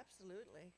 Absolutely.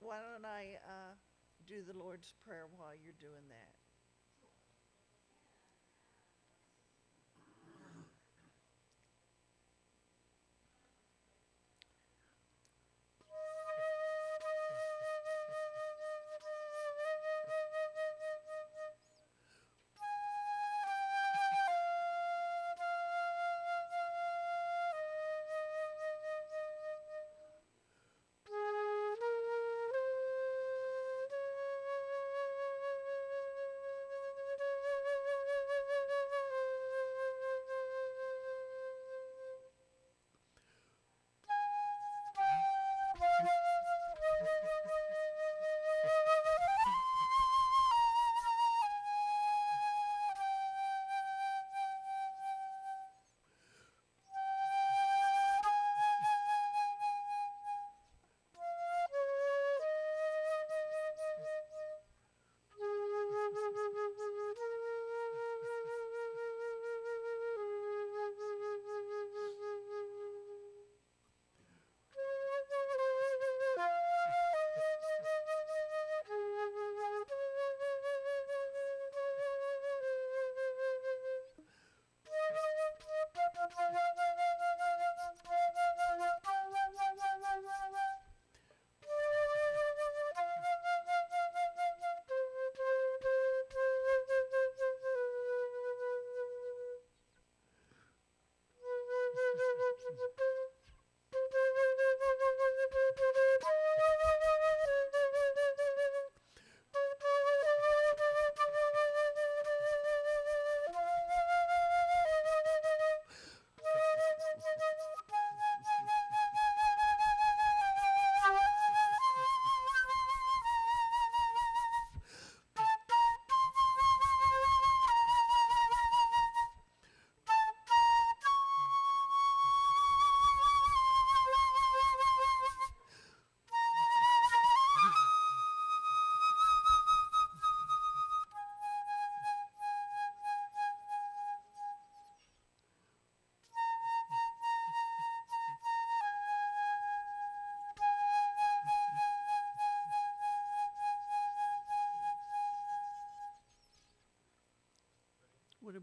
Why don't I do the Lord's Prayer while you're doing that?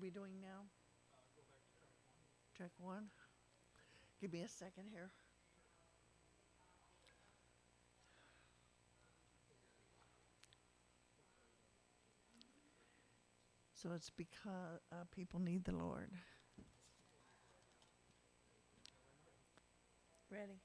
we doing now? Track one. Give me a second here. So it's because people need the Lord. Ready?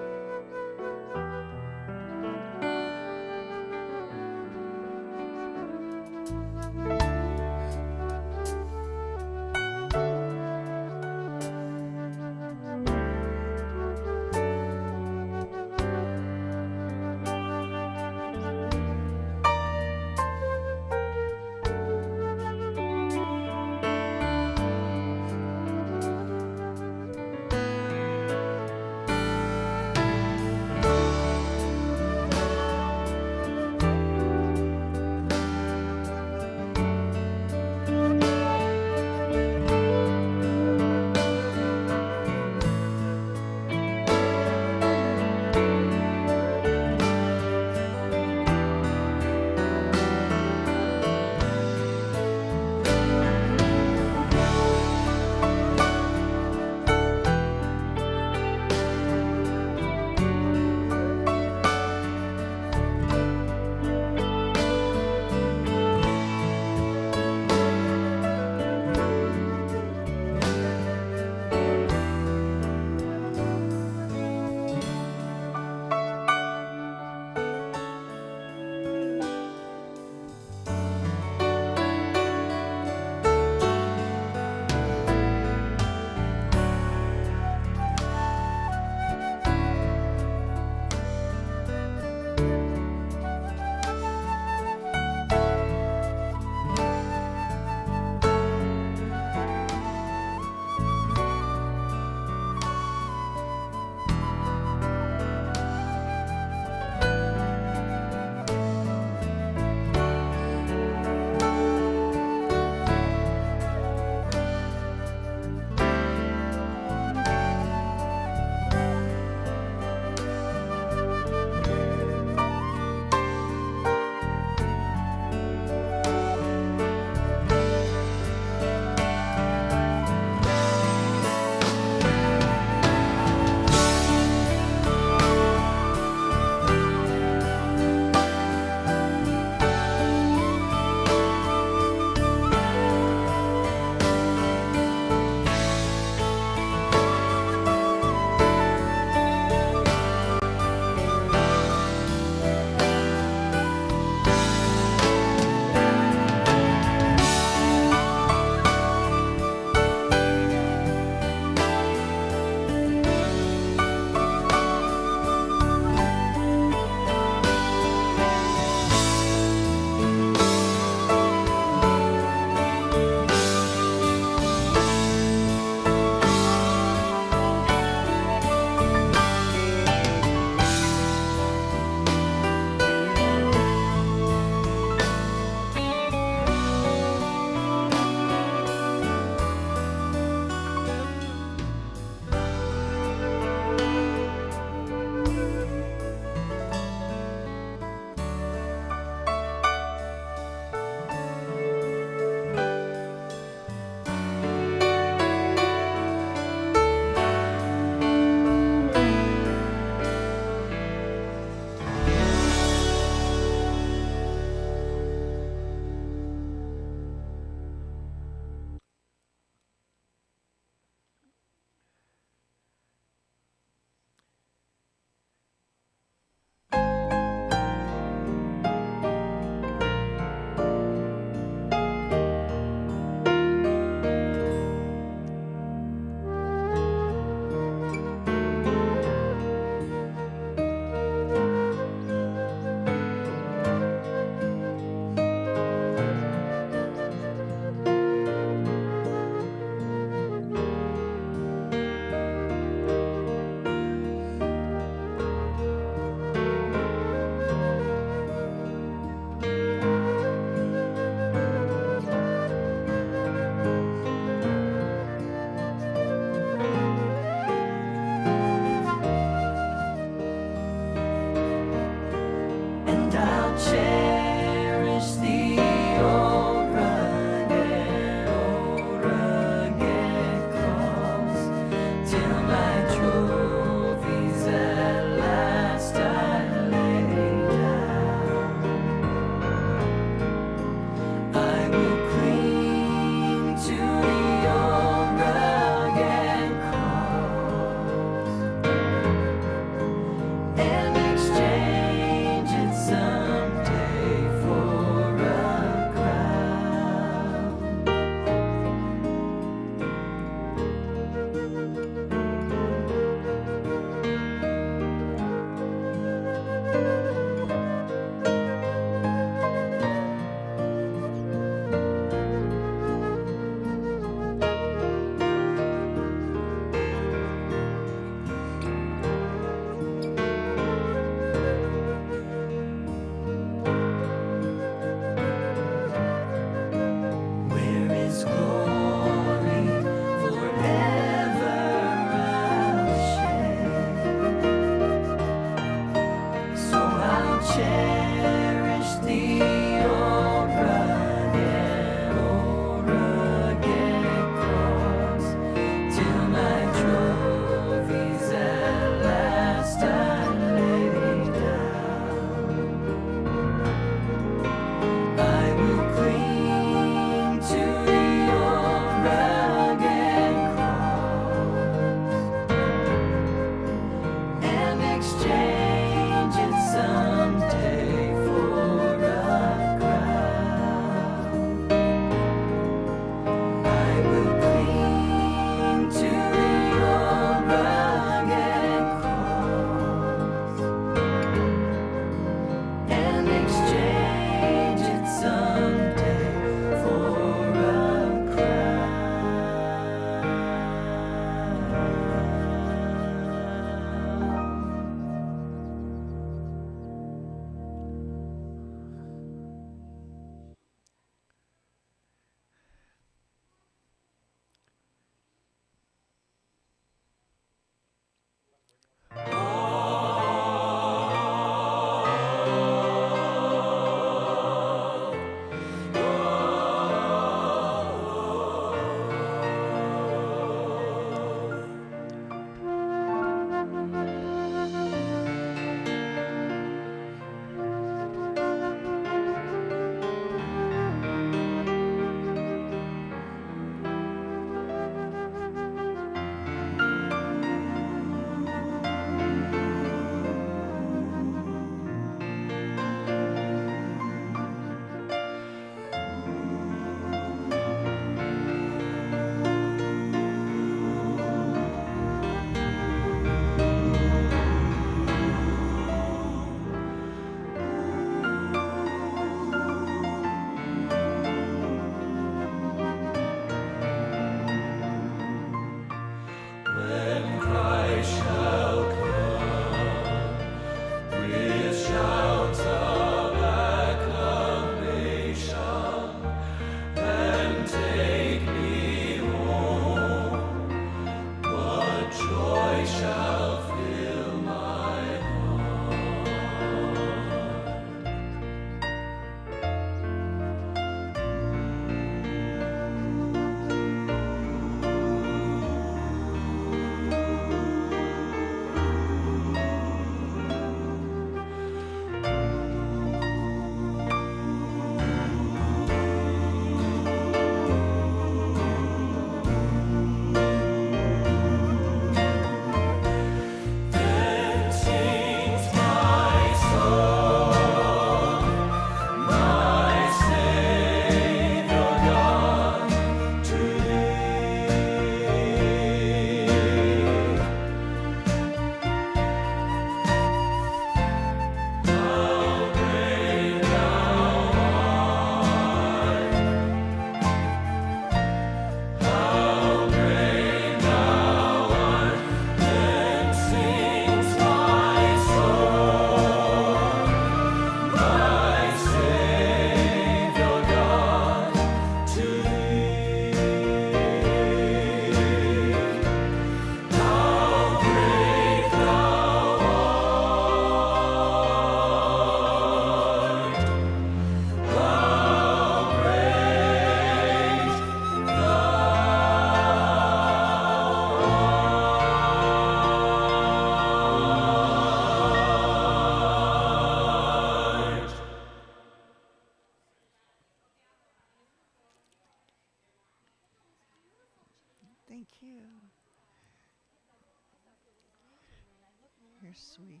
you're sweet.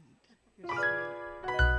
You're sweet.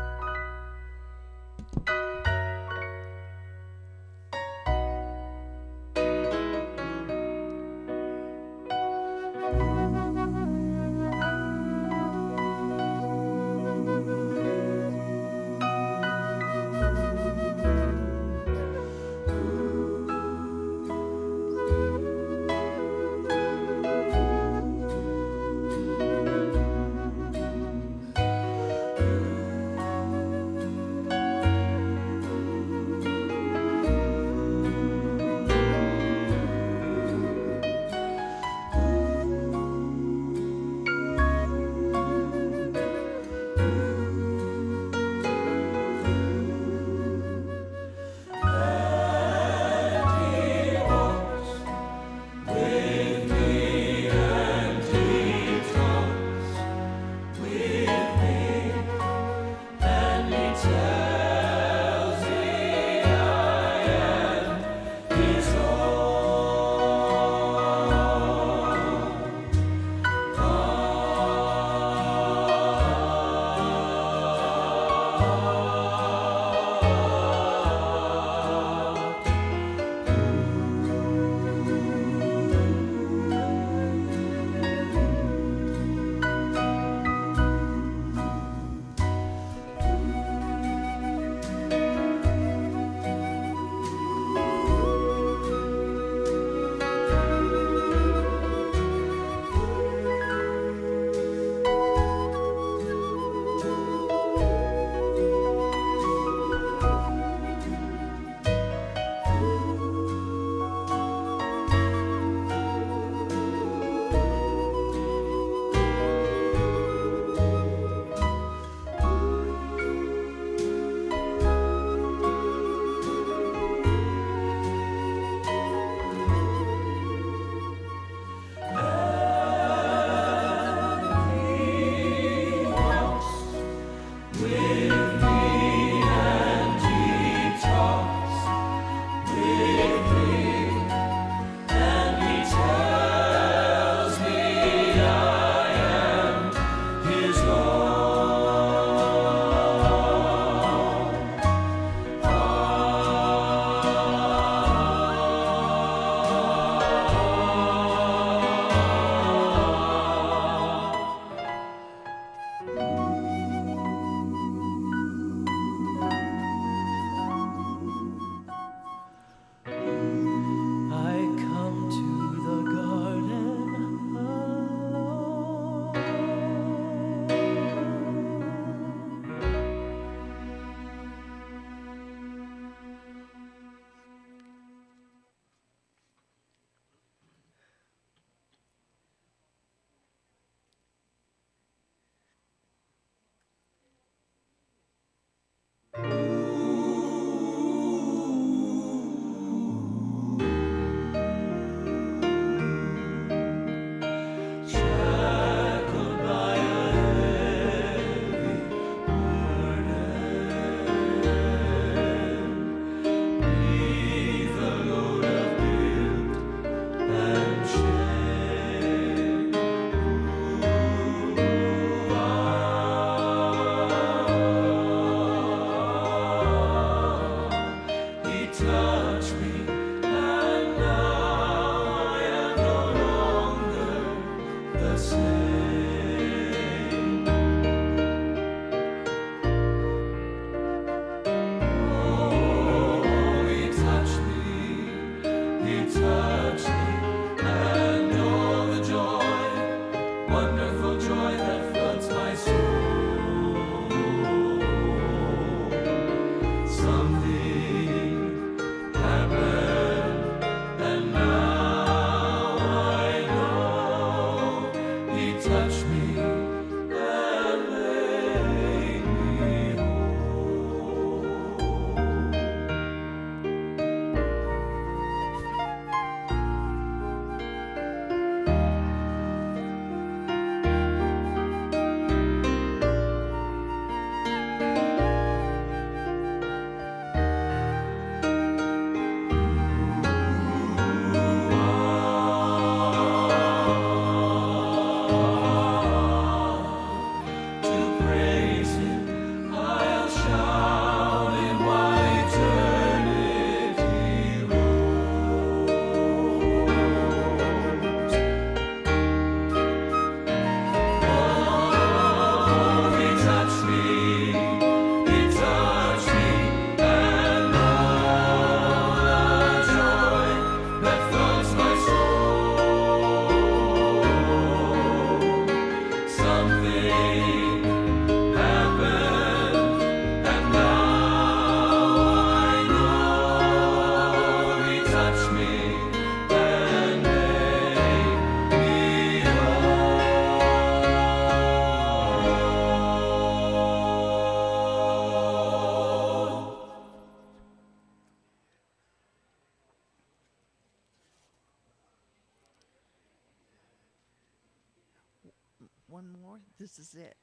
one more. This is it.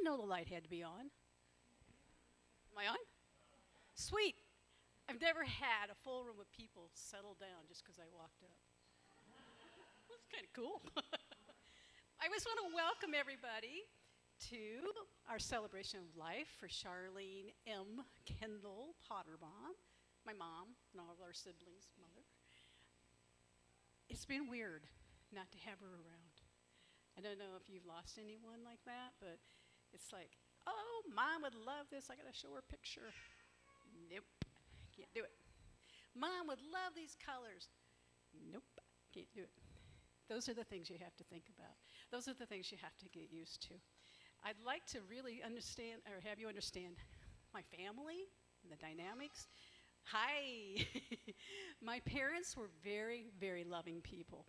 Didn't know the light had to be on. Am I on? Sweet. I've never had a full room of people settle down just because I walked up. That's kind of cool. I just want to welcome everybody to our celebration of life for Charlene M. Kendall Potterbaum, my mom and all of our siblings' mother. It's been weird not to have her around. I don't know if you've lost anyone like that, but it's like, oh, Mom would love this. I got to show her a picture. Nope, can't do it. Mom would love these colors. Nope, can't do it. Those are the things you have to think about. Those are the things you have to get used to. I'd like to really understand, or have you understand, my family and the dynamics. Hi. My parents were very, very loving people.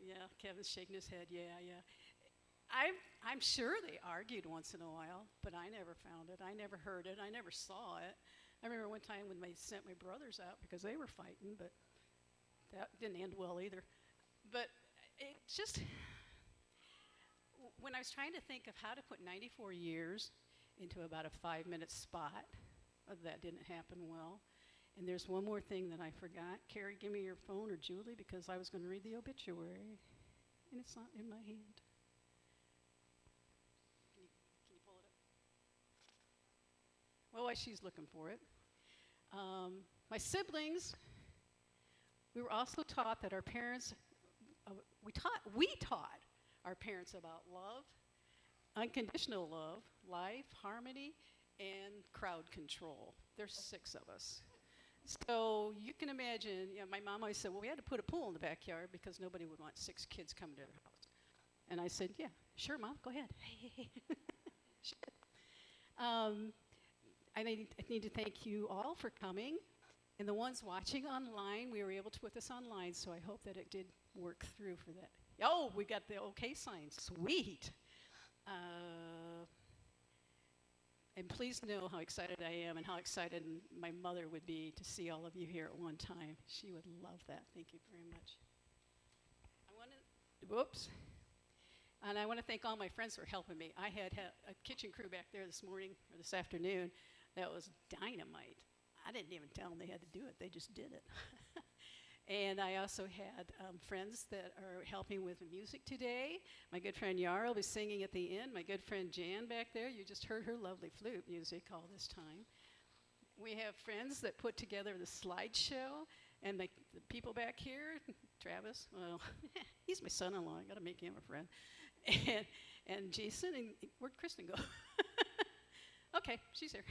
Yeah, Kevin's shaking his head. Yeah. I'm sure they argued once in a while, but I never found it. I never heard it. I never saw it. I remember one time when they sent my brothers out because they were fighting, but that didn't end well either. But it just, when I was trying to think of how to put 94 years into about a 5-minute spot, that didn't happen well. And there's one more thing that I forgot. Carrie, give me your phone, or Julie, because I was going to read the obituary, and it's not in my hand. Can you pull it up? Well, while she's looking for it, my siblings, we were also taught that our parents, we taught our parents about love, unconditional love, life, harmony, and crowd control. There's 6 of us. So you can imagine, my mom always said, well, we had to put a pool in the backyard because nobody would want 6 kids coming to their house. And I said, yeah, sure, Mom, go ahead. I need to thank you all for coming. And the ones watching online, we were able to put this online, so I hope that it did work through for that. Oh, we got the okay sign. Sweet. And please know how excited I am and how excited my mother would be to see all of you here at one time. She would love that. Thank you very much. Whoops. And I want to thank all my friends for helping me. I had a kitchen crew back there this morning or this afternoon that was dynamite. I didn't even tell them they had to do it. They just did it. And I also had friends that are helping with the music today. My good friend Yara will be singing at the end. My good friend Jan back there, you just heard her lovely flute music all this time. We have friends that put together the slideshow, and the people back here, Travis, well, he's my son-in-law. I got to make him a friend. And Jason, and where'd Kristen go? Okay, she's here.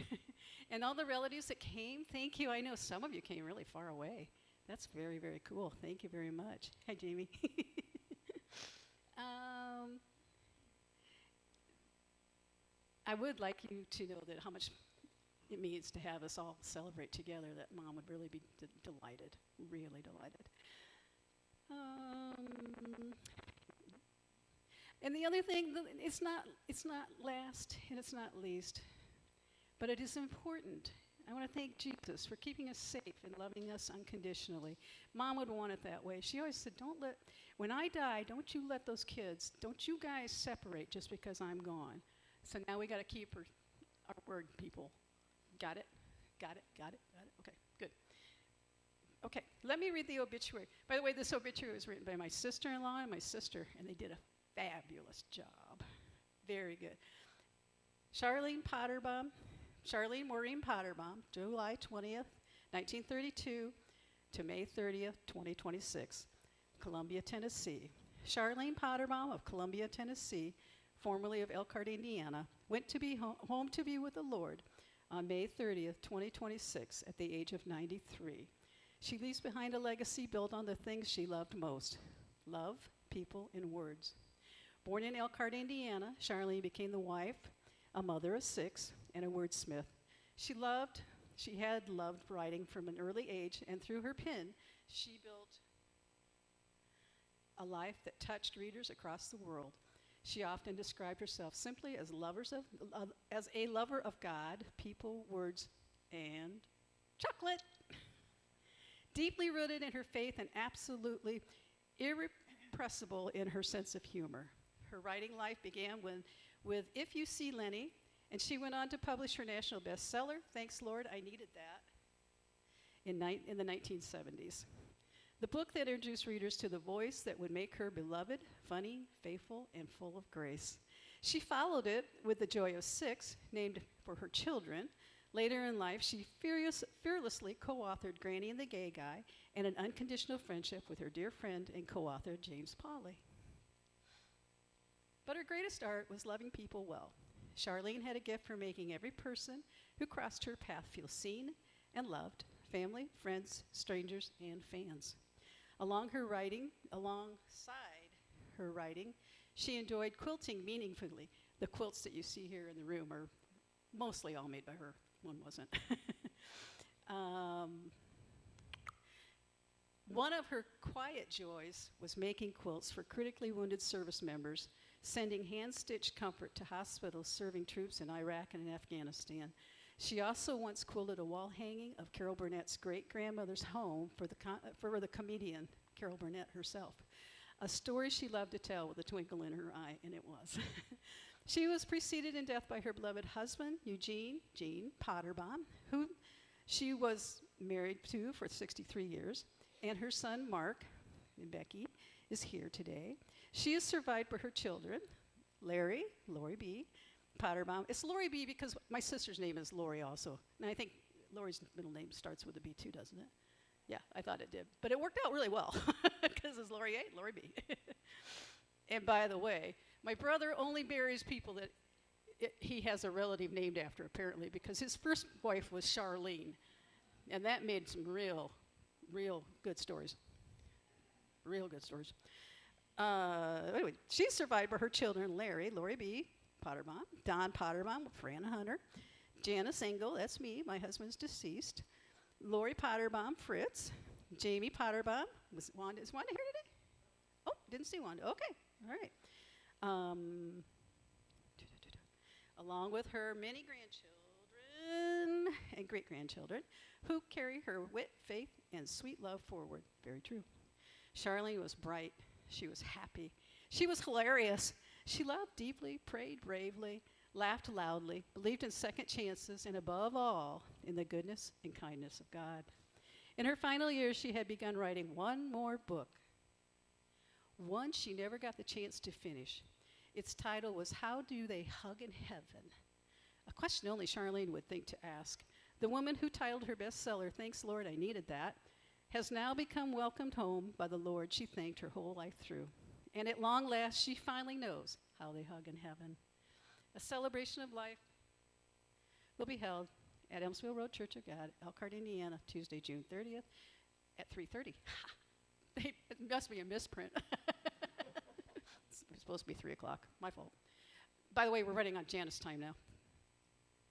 And all the relatives that came, thank you. I know some of you came really far away. That's very, very cool. Thank you very much. Hi, Jamie. I would like you to know that how much it means to have us all celebrate together, that Mom would really be delighted, really delighted. And the other thing, it's not last and it's not least, but it is important. I want to thank Jesus for keeping us safe and loving us unconditionally. Mom would want it that way. She always said, when I die, don't you let those kids, don't you guys separate just because I'm gone. So now we got to keep our word, people. Got it? Got it? Got it? Got it? Okay, good. Okay, let me read the obituary. By the way, this obituary was written by my sister-in-law and my sister, and they did a fabulous job. Very good. Charlene Maureen Potterbaum, July 20th, 1932 to May 30th, 2026, Columbia, Tennessee. Charlene Potterbaum of Columbia, Tennessee, formerly of Elkhart, Indiana, went to be home to be with the Lord on May 30th, 2026, at the age of 93. She leaves behind a legacy built on the things she loved most: love, people, and words. Born in Elkhart, Indiana, Charlene became the wife, a mother of 6, and a wordsmith. She had loved writing from an early age, and through her pen, she built a life that touched readers across the world. She often described herself simply as as a lover of God, people, words, and chocolate. Deeply rooted in her faith and absolutely irrepressible in her sense of humor. Her writing life began with If You See Lenny, and she went on to publish her national bestseller, Thanks Lord, I Needed That, in the 1970s. The book that introduced readers to the voice that would make her beloved, funny, faithful, and full of grace. She followed it with the joy of 6, named for her children. Later in life, she fearlessly co-authored Granny and the Gay Guy and An Unconditional Friendship with her dear friend and co-author James Pauly. But her greatest art was loving people well. Charlene had a gift for making every person who crossed her path feel seen and loved, family, friends, strangers, and fans. Alongside her writing, she enjoyed quilting meaningfully. The quilts that you see here in the room are mostly all made by her. One wasn't. One of her quiet joys was making quilts for critically wounded service members, sending hand-stitched comfort to hospitals serving troops in Iraq and in Afghanistan. She also once quilted a wall hanging of Carol Burnett's great-grandmother's home for the comedian Carol Burnett herself. A story she loved to tell with a twinkle in her eye, and it was. She was preceded in death by her beloved husband, Eugene Potterbaum, who she was married to for 63 years, and her son, Mark, and Becky, is here today. She is survived by her children, Lori B. Potterbaum. It's Lori B because my sister's name is Lori also, and I think Lori's middle name starts with a B too, doesn't it? Yeah, I thought it did, but it worked out really well because it's Lori A, Lori B. And by the way, my brother only marries people that he has a relative named after, apparently, because his first wife was Charlene, and that made some real good stories. Real good stories. Anyway, she's survived by her children, Lori B. Potterbaum, Don Potterbaum, Fran Hunter, Janice Engel, that's me, my husband's deceased, Lori Potterbaum, Fritz, Jamie Potterbaum, is Wanda here today? Oh, didn't see Wanda, okay, all right. Along with her many grandchildren and great-grandchildren who carry her wit, faith, and sweet love forward. Very true. Charlene was bright. She was happy. She was hilarious. She loved deeply, prayed bravely, laughed loudly, believed in second chances, and above all, in the goodness and kindness of God. In her final years, she had begun writing one more book, one she never got the chance to finish. Its title was How Do They Hug in Heaven? A question only Charlene would think to ask. The woman who titled her bestseller, Thanks Lord, I Needed That, has now become welcomed home by the Lord she thanked her whole life through. And at long last, she finally knows how they hug in heaven. A celebration of life will be held at Elmsville Road Church of God, Elkhart, Indiana, Tuesday, June 30th at 3:30. It must be a misprint. It's supposed to be 3 o'clock. My fault. By the way, we're running on Janice time now.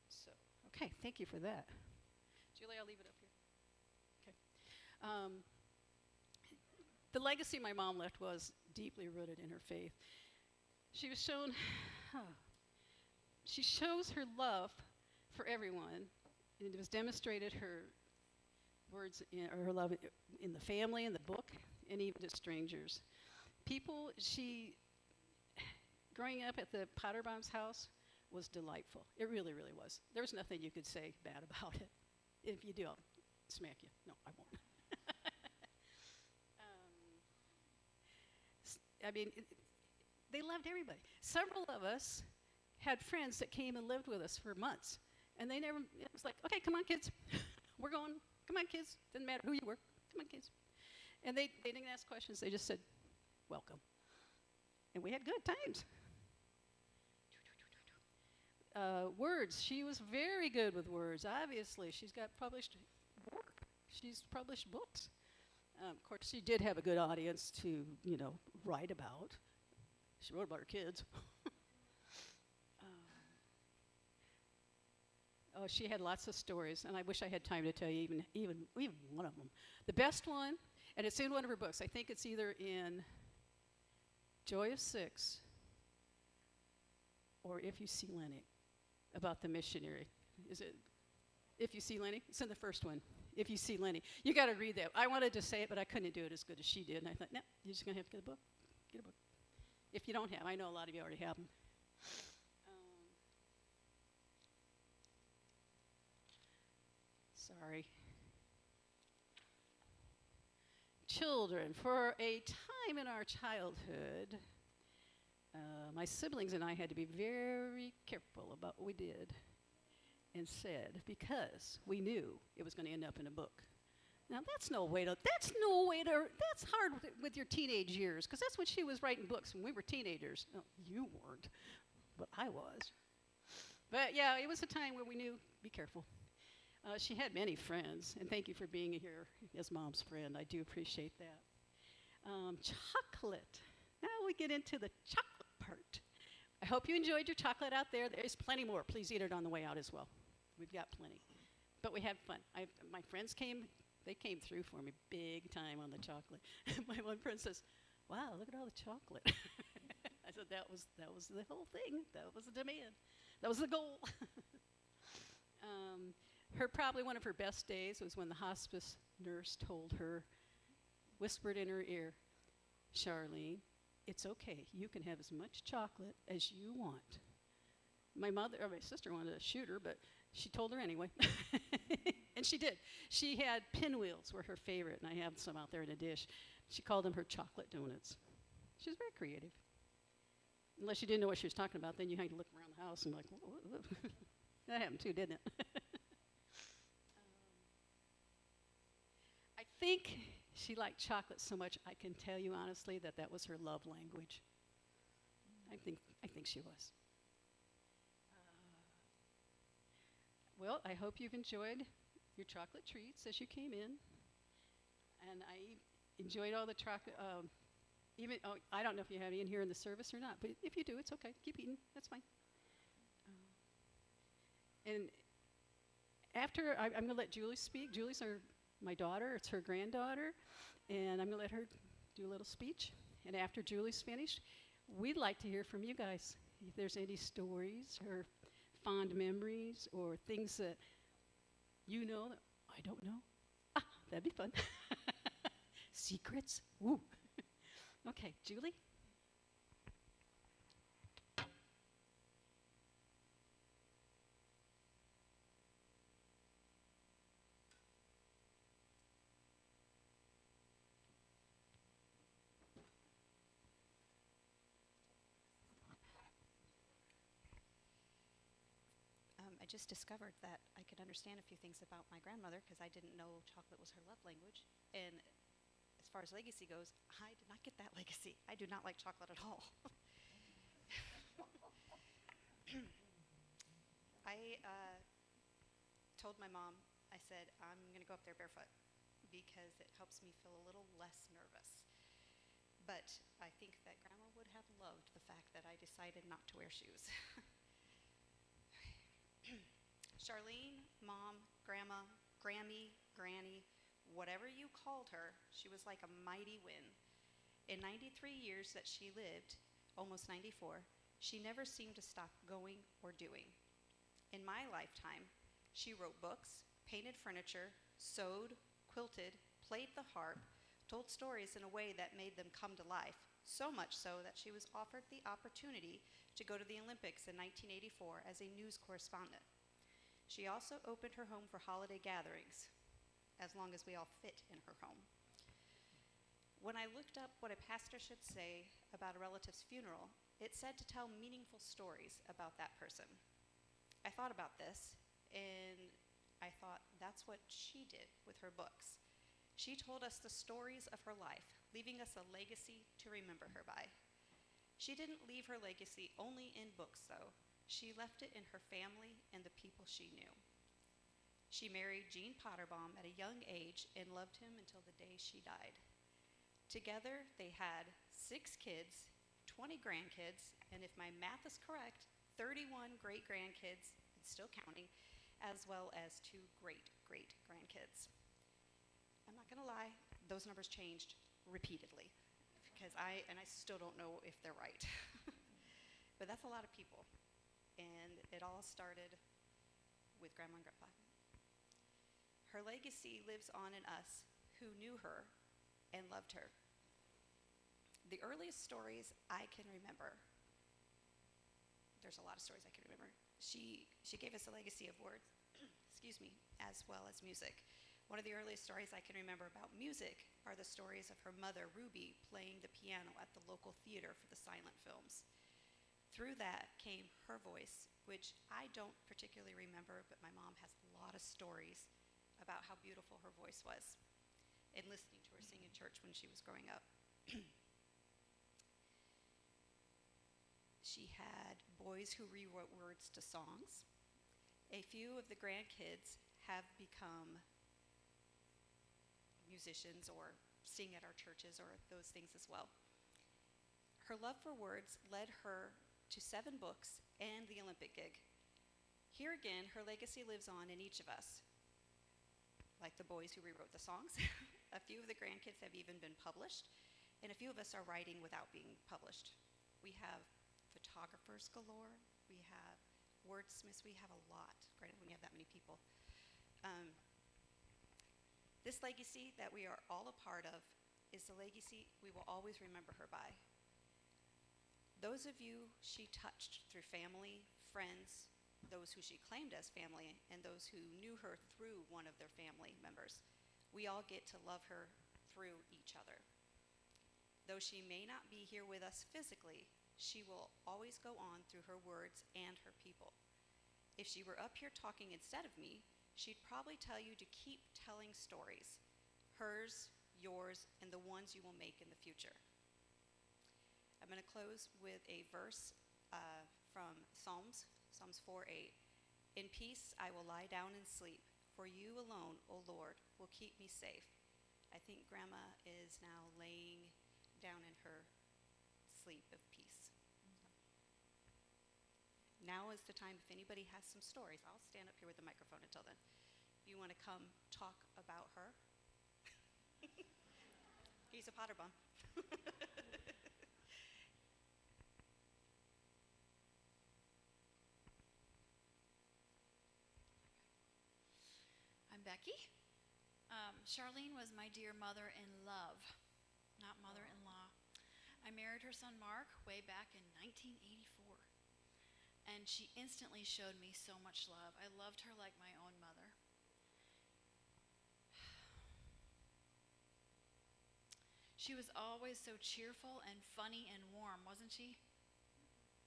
So, okay, thank you for that. Julie, I'll leave it up here. Okay. The legacy my mom left was deeply rooted in her faith. She shows her love for everyone, and it was demonstrated her her love in the family, in the book, and even to strangers. Growing up at the Potterbaum's house was delightful. It really, really was. There was nothing you could say bad about it. If you do, I'll smack you. No, I won't. They loved everybody. Several of us had friends that came and lived with us for months, and it was like, okay, come on, kids. We're going. Come on, kids. Didn't matter who you were. Come on, kids. And they didn't ask questions. They just said, welcome. And we had good times. Words. She was very good with words, obviously. She's got published work. She's published books. Of course, she did have a good audience to, write about. She wrote about her kids. She had lots of stories, and I wish I had time to tell you even one of them. The best one, and it's in one of her books. I think it's either in Joy of 6 or If You See Lenny, about the missionary. Is it If You See Lenny? It's in the first one. If You See Lenny. You got to read that. I wanted to say it, but I couldn't do it as good as she did, and I thought, no, you're just going to have to get a book. Get a book. If you don't have, I know a lot of you already have them. Sorry. Children, for a time in our childhood, My siblings and I had to be very careful about what we did and said because we knew it was going to end up in a book. Now that's hard with your teenage years, because that's when she was writing books when we were teenagers. No, you weren't, but I was. But yeah, it was a time where we knew, be careful. She had many friends, and thank you for being here as Mom's friend. I do appreciate that. Chocolate. Now we get into the chocolate part. I hope you enjoyed your chocolate out there. There's plenty more. Please eat it on the way out as well. We've got plenty. But we had fun. My friends came. They came through for me big time on the chocolate. My one friend says, "Wow, look at all the chocolate." I said, that was the whole thing. That was the demand. That was the goal. Probably one of her best days was when the hospice nurse told her, whispered in her ear, "Charlene, it's okay. You can have as much chocolate as you want." My sister wanted to shoot her, but she told her anyway. And she did. She had pinwheels were her favorite, and I have some out there in a dish. She called them her chocolate donuts. She was very creative. Unless you didn't know what she was talking about, then you had to look around the house and like, whoa. That happened too, didn't it? I think she liked chocolate so much, I can tell you honestly that was her love language. I think she was. Well, I hope you've enjoyed your chocolate treats as you came in. And I enjoyed all the chocolate. I don't know if you have any in here in the service or not, but if you do, it's okay. Keep eating. That's fine. And after, I'm going to let Julie speak. Julie's my daughter. It's her granddaughter. And I'm going to let her do a little speech. And after Julie's finished, we'd like to hear from you guys. If there's any stories or fond memories or things that you know that I don't know. That'd be fun. Secrets. Woo. Okay, Julie. I just discovered that I could understand a few things about my grandmother because I didn't know chocolate was her love language. And as far as legacy goes, I did not get that legacy. I do not like chocolate at all. I told my mom, I said, I'm going to go up there barefoot because it helps me feel a little less nervous. But I think that Grandma would have loved the fact that I decided not to wear shoes. Charlene, Mom, Grandma, Grammy, Granny, whatever you called her, she was like a mighty wind. In 93 years that she lived, almost 94, she never seemed to stop going or doing. In my lifetime, she wrote books, painted furniture, sewed, quilted, played the harp, told stories in a way that made them come to life, so much so that she was offered the opportunity to go to the Olympics in 1984 as a news correspondent. She also opened her home for holiday gatherings, as long as we all fit in her home. When I looked up what a pastor should say about a relative's funeral, it said to tell meaningful stories about that person. I thought about this, and I thought that's what she did with her books. She told us the stories of her life, leaving us a legacy to remember her by. She didn't leave her legacy only in books, though. She left it in her family and the people she knew. She married Gene Potterbaum at a young age and loved him until the day she died. Together, they had 6 kids, 20 grandkids, and if my math is correct, 31 great-grandkids, and still counting, as well as 2 great-great-grandkids. I'm not gonna lie, those numbers changed repeatedly, because I still don't know if they're right. But that's a lot of people. And it all started with Grandma and Grandpa. Her legacy lives on in us who knew her and loved her. The earliest stories I can remember, there's a lot of stories I can remember. She gave us a legacy of words, excuse me, as well as music. One of the earliest stories I can remember about music are the stories of her mother, Ruby, playing the piano at the local theater for the silent films. Through that came her voice, which I don't particularly remember, but my mom has a lot of stories about how beautiful her voice was and listening to her sing in church when she was growing up. She had boys who rewrote words to songs. A few of the grandkids have become musicians or sing at our churches or those things as well. Her love for words led her to 7 books and the Olympic gig. Here again, her legacy lives on in each of us. Like the boys who rewrote the songs, a few of the grandkids have even been published, and a few of us are writing without being published. We have photographers galore, we have wordsmiths, we have a lot, granted when you have that many people. This legacy that we are all a part of is the legacy we will always remember her by. Those of you she touched through family, friends, those who she claimed as family, and those who knew her through one of their family members, we all get to love her through each other. Though she may not be here with us physically, she will always go on through her words and her people. If she were up here talking instead of me, she'd probably tell you to keep telling stories, hers, yours, and the ones you will make in the future. I'm going to close with a verse from Psalms 4:8. In peace I will lie down and sleep, for you alone, O Lord, will keep me safe. I think Grandma is now laying down in her sleep of peace. Now is the time, if anybody has some stories, I'll stand up here with the microphone until then. If you want to come talk about her. He's a Potterbaum. I'm Becky. Charlene was my dear mother-in-love, not mother-in-law. I married her son Mark way back in 1984, and she instantly showed me so much love. I loved her like my own mother. She was always so cheerful and funny and warm, wasn't she?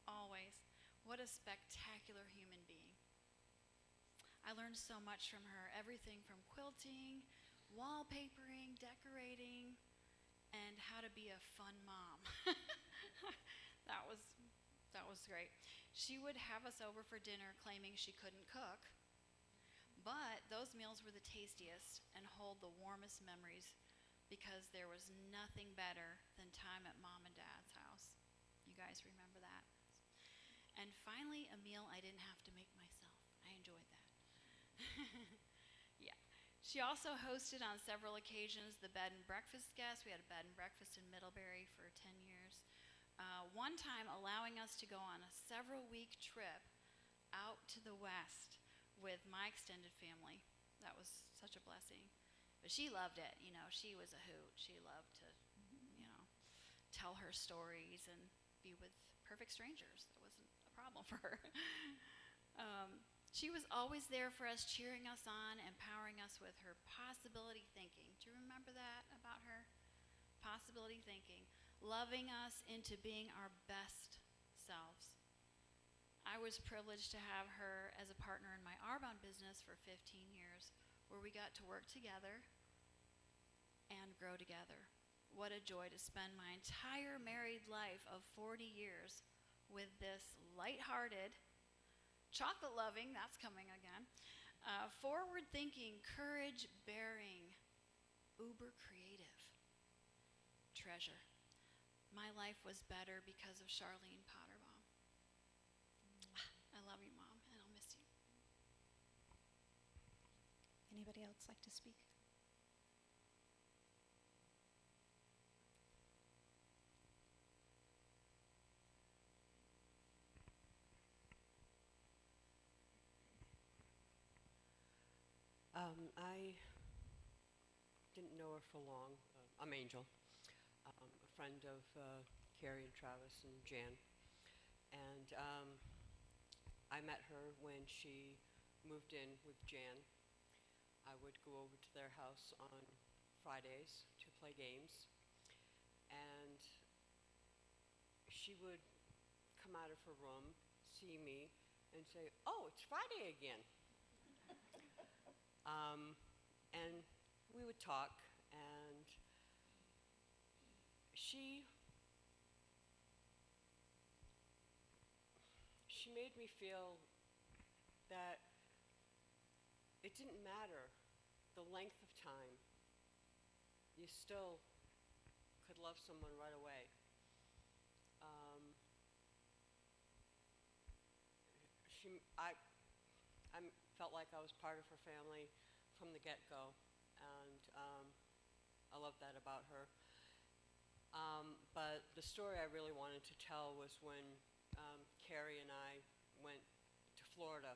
Always. What a spectacular human being. I learned so much from her, everything from quilting, wallpapering, decorating, and how to be a fun mom. That was great. She would have us over for dinner claiming she couldn't cook, but those meals were the tastiest and hold the warmest memories because there was nothing better than time at Mom and Dad's house. You guys remember that? And finally, a meal I didn't have to make myself. I enjoyed that. Yeah. She also hosted on several occasions the bed and breakfast guests. We had a bed and breakfast in Middlebury for 10 years. One time allowing us to go on a several-week trip out to the West with my extended family. That was such a blessing. But she loved it. You know, she was a hoot. She loved to, tell her stories and be with perfect strangers. That wasn't a problem for her. She was always there for us, cheering us on, empowering us with her possibility thinking. Do you remember that about her? Possibility thinking. Loving us into being our best selves. I was privileged to have her as a partner in my Arbonne business for 15 years, where we got to work together and grow together. What a joy to spend my entire married life of 40 years with this lighthearted, chocolate-loving, that's coming again, forward-thinking, courage-bearing, uber-creative treasure. My life was better because of Charlene Potterbaum. I love you, Mom, and I'll miss you. Anybody else like to speak? I didn't know her for long. I'm Angel, a friend of Carrie and Travis and Jan. And I met her when she moved in with Jan. I would go over to their house on Fridays to play games. And she would come out of her room, see me, and say, "Oh, it's Friday again." And we would talk, and she made me feel that it didn't matter the length of time. You still could love someone right away. I felt like I was part of her family from the get-go, and I love that about her. But the story I really wanted to tell was when Carrie and I went to Florida,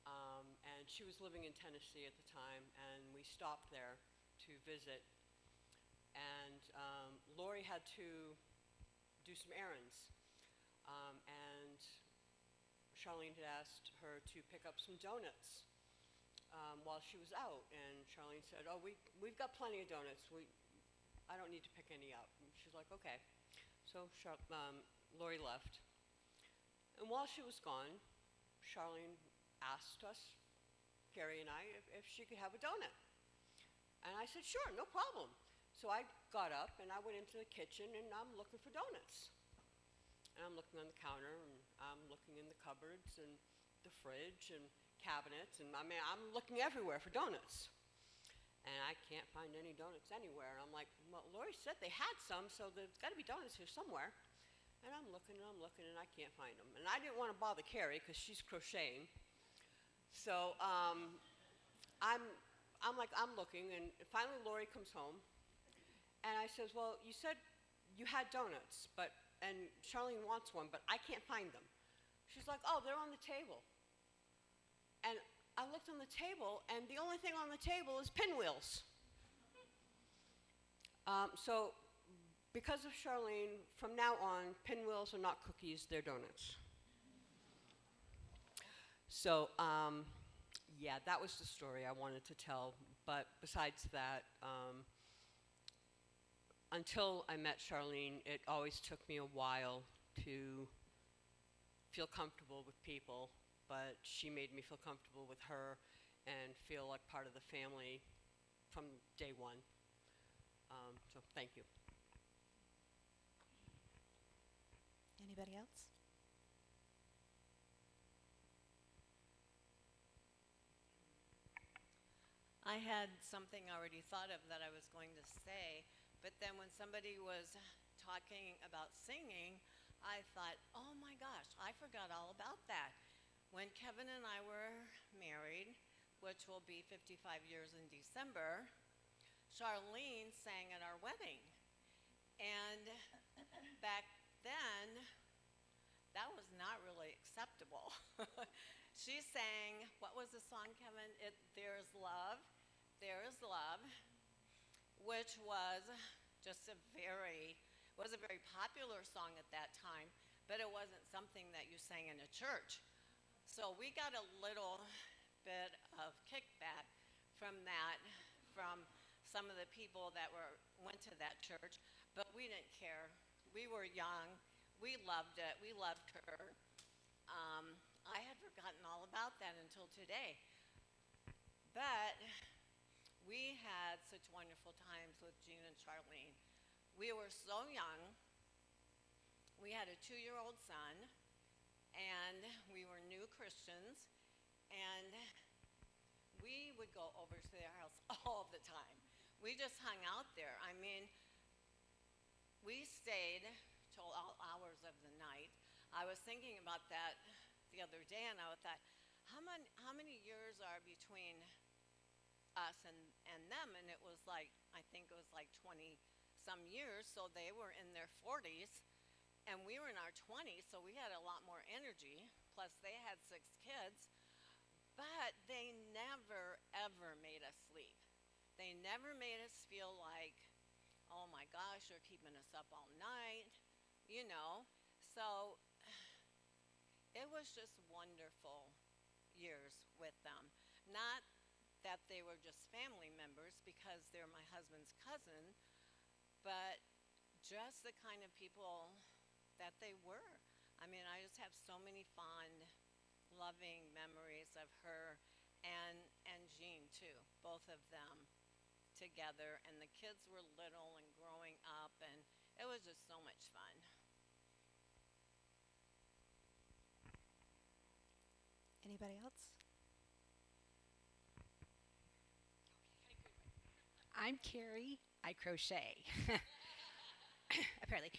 and she was living in Tennessee at the time, and we stopped there to visit. And Lori had to do some errands, and Charlene had asked her to pick up some donuts while she was out, and Charlene said, "Oh, we've got plenty of donuts. I don't need to pick any up." And she's like, "Okay." So Lori left, and while she was gone, Charlene asked us, Carrie and I, if she could have a donut, and I said, "Sure, no problem." So I got up and I went into the kitchen and I'm looking for donuts. And I'm looking on the counter, and I'm looking in the cupboards and the fridge and cabinets, and I'm looking everywhere for donuts. And I can't find any donuts anywhere. And I'm like, "Well, Lori said they had some, so there's got to be donuts here somewhere." And I'm looking and I can't find them. And I didn't want to bother Carrie because she's crocheting. So I'm looking, and finally Lori comes home, and I says, "Well, you said you had donuts, and Charlene wants one, but I can't find them." She's like, "Oh, they're on the table." And I looked on the table, and the only thing on the table is pinwheels. So because of Charlene, from now on, pinwheels are not cookies, they're donuts. So yeah, that was the story I wanted to tell. But besides that, until I met Charlene, it always took me a while to feel comfortable with people, but she made me feel comfortable with her and feel like part of the family from day one. So thank you. Anybody else? I had something already thought of that I was going to say, but then when somebody was talking about singing, I thought, oh my gosh, I forgot all about that. When Kevin and I were married, which will be 55 years in December, Charlene sang at our wedding. And back then, that was not really acceptable. She sang, what was the song, Kevin? There's Love, which was just a very popular song at that time, but it wasn't something that you sang in a church. So we got a little bit of kickback from that, from some of the people that went to that church, but we didn't care. We were young. We loved it. We loved her. I had forgotten all about that until today. But we had such wonderful times with Jean and Charlene. We were so young. We had a 2-year-old son, and we were new Christians, and we would go over to their house all the time. We just hung out there. I mean, we stayed till all hours of the night. I was thinking about that the other day, and I thought, how many years are between us and them? And it was like, I think it was like 20 some years, so they were in their 40s, and we were in our 20s, so we had a lot more energy, plus they had 6 kids, but they never, ever made us sleep. They never made us feel like, oh my gosh, they're keeping us up all night, you know. So it was just wonderful years with them. Not that they were just family members, because they're my husband's cousin, but just the kind of people that they were. I mean, I just have so many fond, loving memories of her and Jean too, both of them together. And the kids were little and growing up, and it was just so much fun. Anybody else? I'm Carrie. I crochet. Apparently.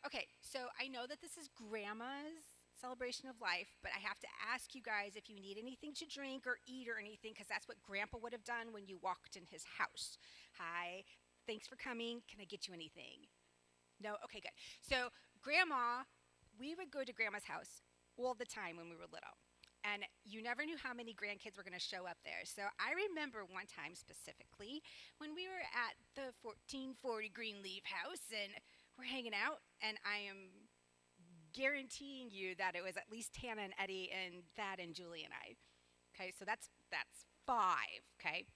Okay, so I know that this is Grandma's celebration of life, but I have to ask you guys if you need anything to drink or eat or anything, because that's what Grandpa would have done when you walked in his house. Hi, thanks for coming. Can I get you anything? No? Okay, good. So, Grandma, we would go to Grandma's house all the time when we were little. And you never knew how many grandkids were going to show up there. So I remember one time specifically when we were at the 1440 Greenleaf house and we're hanging out, and I am guaranteeing you that it was at least Tana and Eddie and Thad and Julie and I. Okay, so that's 5, okay?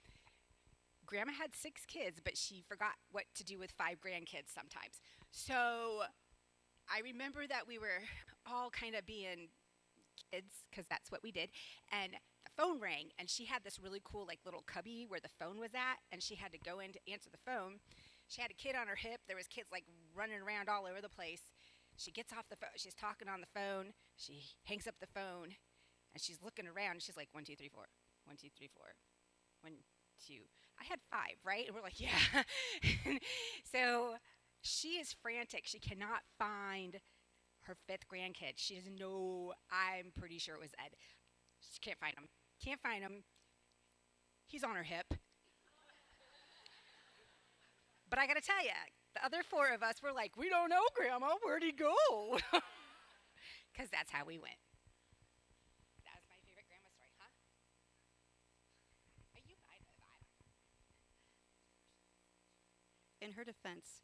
Grandma had 6 kids, but she forgot what to do with 5 grandkids sometimes. So I remember that we were all kind of being kids, because that's what we did, and the phone rang, and she had this really cool like little cubby where the phone was at, and she had to go in to answer the phone. She had a kid on her hip. There was kids like running around all over the place. She gets off the phone. She's talking on the phone. She hangs up the phone, and she's looking around, and she's like, 1 2 3 4 1 2 3 4 1 2. I had 5, right? And we're like, yeah. So she is frantic. She cannot find her 5th grandkid. She doesn't know. I'm pretty sure it was Ed. She can't find him. Can't find him. He's on her hip. But I gotta tell you, the other 4 of us were like, we don't know, Grandma. Where'd he go? Because that's how we went. That was my favorite grandma story, huh? Are you? In her defense,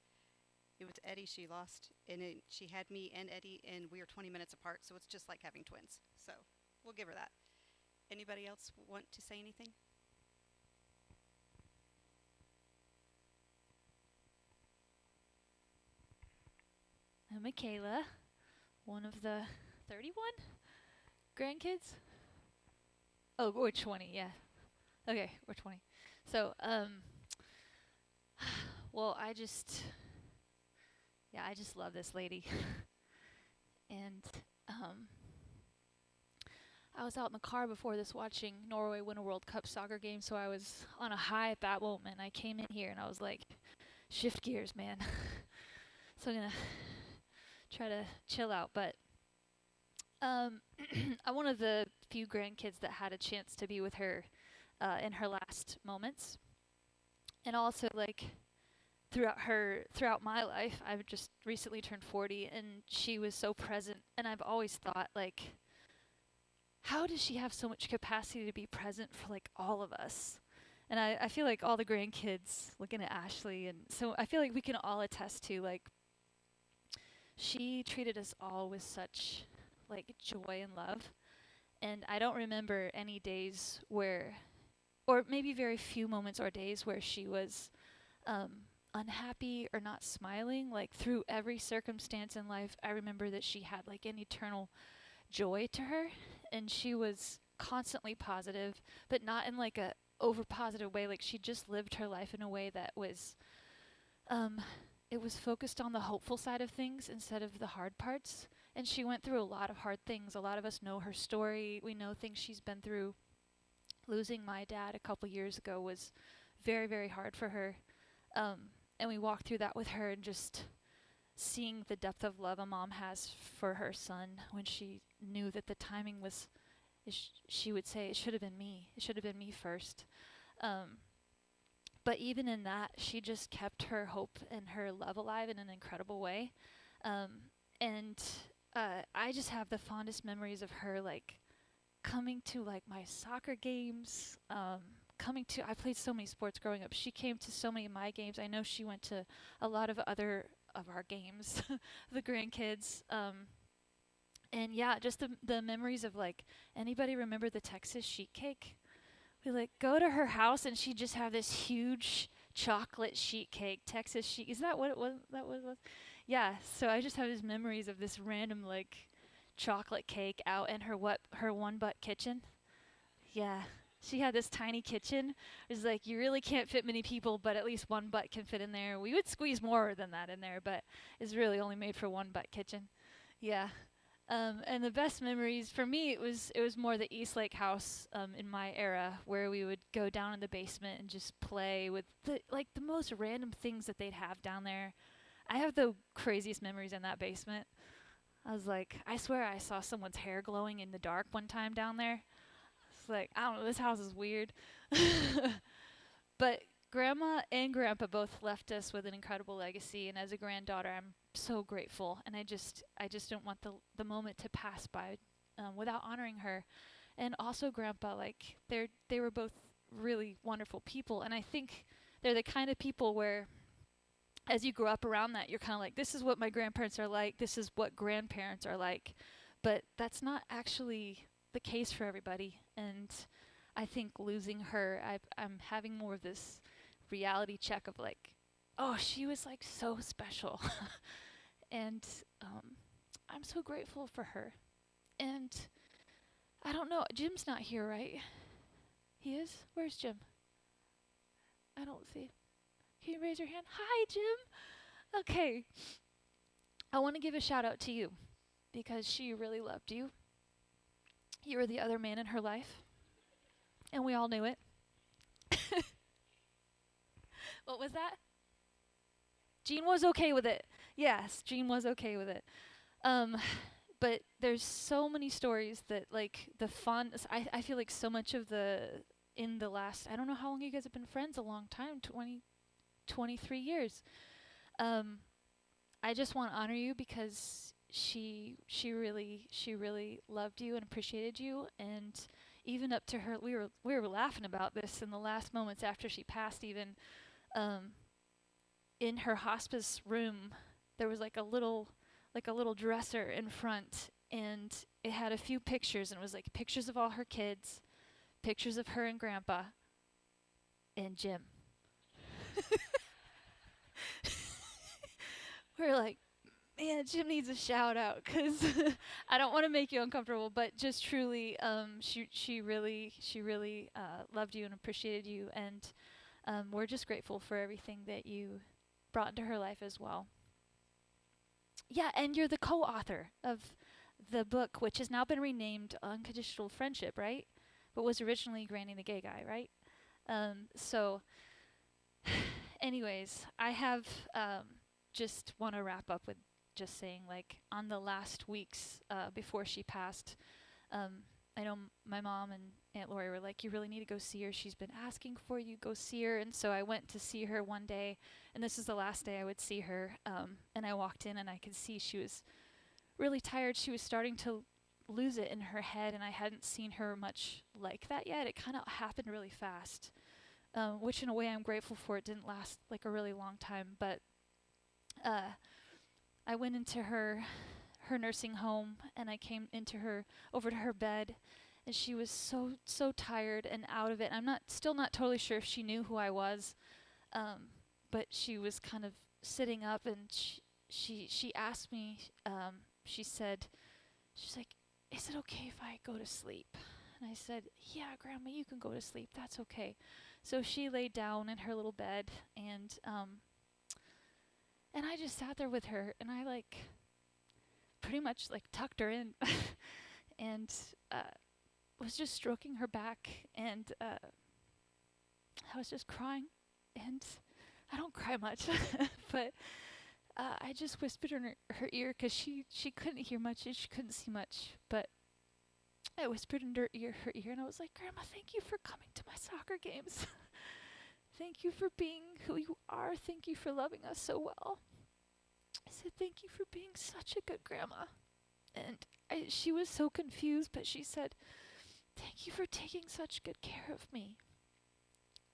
it was Eddie she lost, and she had me and Eddie, and we are 20 minutes apart, so it's just like having twins. So we'll give her that. Anybody else want to say anything? I'm Michaela, one of the 31 grandkids. Oh, we're 20, yeah. Okay, we're 20. So, well, I just love this lady. And I was out in the car before this watching Norway win a World Cup soccer game, so I was on a high at that moment. I came in here and I was like, shift gears, man. So I'm going to try to chill out. But I'm one of the few grandkids that had a chance to be with her in her last moments. And also, like, throughout my life, I've just recently turned 40, and she was so present. And I've always thought, like, how does she have so much capacity to be present for, like, all of us? And I feel like all the grandkids, looking at Ashley, and so I feel like we can all attest to, like, she treated us all with such, like, joy and love. And I don't remember any days where, or maybe very few moments or days where she was unhappy or not smiling. Like, through every circumstance in life, I remember that she had, like, an eternal joy to her, and she was constantly positive, but not in, like, a over positive way. Like, she just lived her life in a way that was it was focused on the hopeful side of things instead of the hard parts. And she went through a lot of hard things. A lot of us know her story. We know things she's been through. Losing my dad a couple years ago was very, very hard for her. And we walked through that with her, and just seeing the depth of love a mom has for her son when she knew that the timing was, she would say, it should have been me. It should have been me first. But even in that, she just kept her hope and her love alive in an incredible way. And I just have the fondest memories of her, like, coming to, like, my soccer games, I played so many sports growing up. She came to so many of my games. I know she went to a lot of other of our games, the grandkids. And yeah, just the memories of, like, anybody remember the Texas sheet cake? We, like, go to her house, and she'd just have this huge chocolate sheet cake, Texas sheet. Is that what it was? That was? Yeah, so I just have these memories of this random, like, chocolate cake out in her one butt kitchen. Yeah. She had this tiny kitchen. It's like you really can't fit many people, but at least one butt can fit in there. We would squeeze more than that in there, but it's really only made for one butt kitchen. Yeah. And the best memories for me, it was more the East Lake house in my era, where we would go down in the basement and just play with the most random things that they'd have down there. I have the craziest memories in that basement. I swear I saw someone's hair glowing in the dark one time down there. It's like, I don't know, this house is weird. But Grandma and Grandpa both left us with an incredible legacy, and as a granddaughter, I'm so grateful. And I just don't want the moment to pass by without honoring her. And also Grandpa, they were both really wonderful people, and I think they're the kind of people where, as you grow up around that, you're kind of like, this is what my grandparents are like, this is what grandparents are like. But that's not actually the case for everybody. And I think losing her, I'm having more of this reality check of oh, she was so special. And I'm so grateful for her. And I don't know, Jim's not here, right? He is? Where's Jim? I don't see. Can you raise your hand? Hi, Jim. Okay. I want to give a shout out to you because she really loved you. You were the other man in her life, and we all knew it. What was that? Jean was okay with it. Yes, Jean was okay with it. But there's so many stories that the fun. I feel like so much of in the last, I don't know how long you guys have been friends. A long time, 23 years. I just want to honor you because she really loved you and appreciated you, and even up to her, we were laughing about this in the last moments after she passed. Even in her hospice room, there was a little dresser in front, and it had a few pictures, and it was pictures of all her kids, pictures of her and Grandpa, and Jim. We're like, man, Jim needs a shout out because I don't want to make you uncomfortable, but just truly, she really loved you and appreciated you, and we're just grateful for everything that you brought into her life as well. Yeah, and you're the co-author of the book, which has now been renamed Unconditional Friendship, right? But was originally Granny the Gay Guy, right? So, anyways, I have just want to wrap up with just saying, on the last weeks before she passed, I know my mom and Aunt Lori were like, you really need to go see her. She's been asking for you, go see her. And so I went to see her one day, and this is the last day I would see her. And I walked in, and I could see she was really tired. She was starting to lose it in her head, and I hadn't seen her much like that yet. It kind of happened really fast, which in a way I'm grateful for. It didn't last a really long time, but I went into her nursing home, and I came over to her bed, and she was so tired and out of it. I'm still not totally sure if she knew who I was, but she was kind of sitting up, and she asked me, she's like, is it okay if I go to sleep? And I said, yeah, Grandma, you can go to sleep. That's okay. So she laid down in her little bed, and I just sat there with her, and I pretty much tucked her in and was just stroking her back, and I was just crying, and I don't cry much, but I just whispered in her ear because she couldn't hear much and she couldn't see much, but I whispered in her ear, and I was like, Grandma, thank you for coming to my soccer games. Thank you for being who you are. Thank you for loving us so well. I said, thank you for being such a good grandma. And she was so confused, but she said, thank you for taking such good care of me.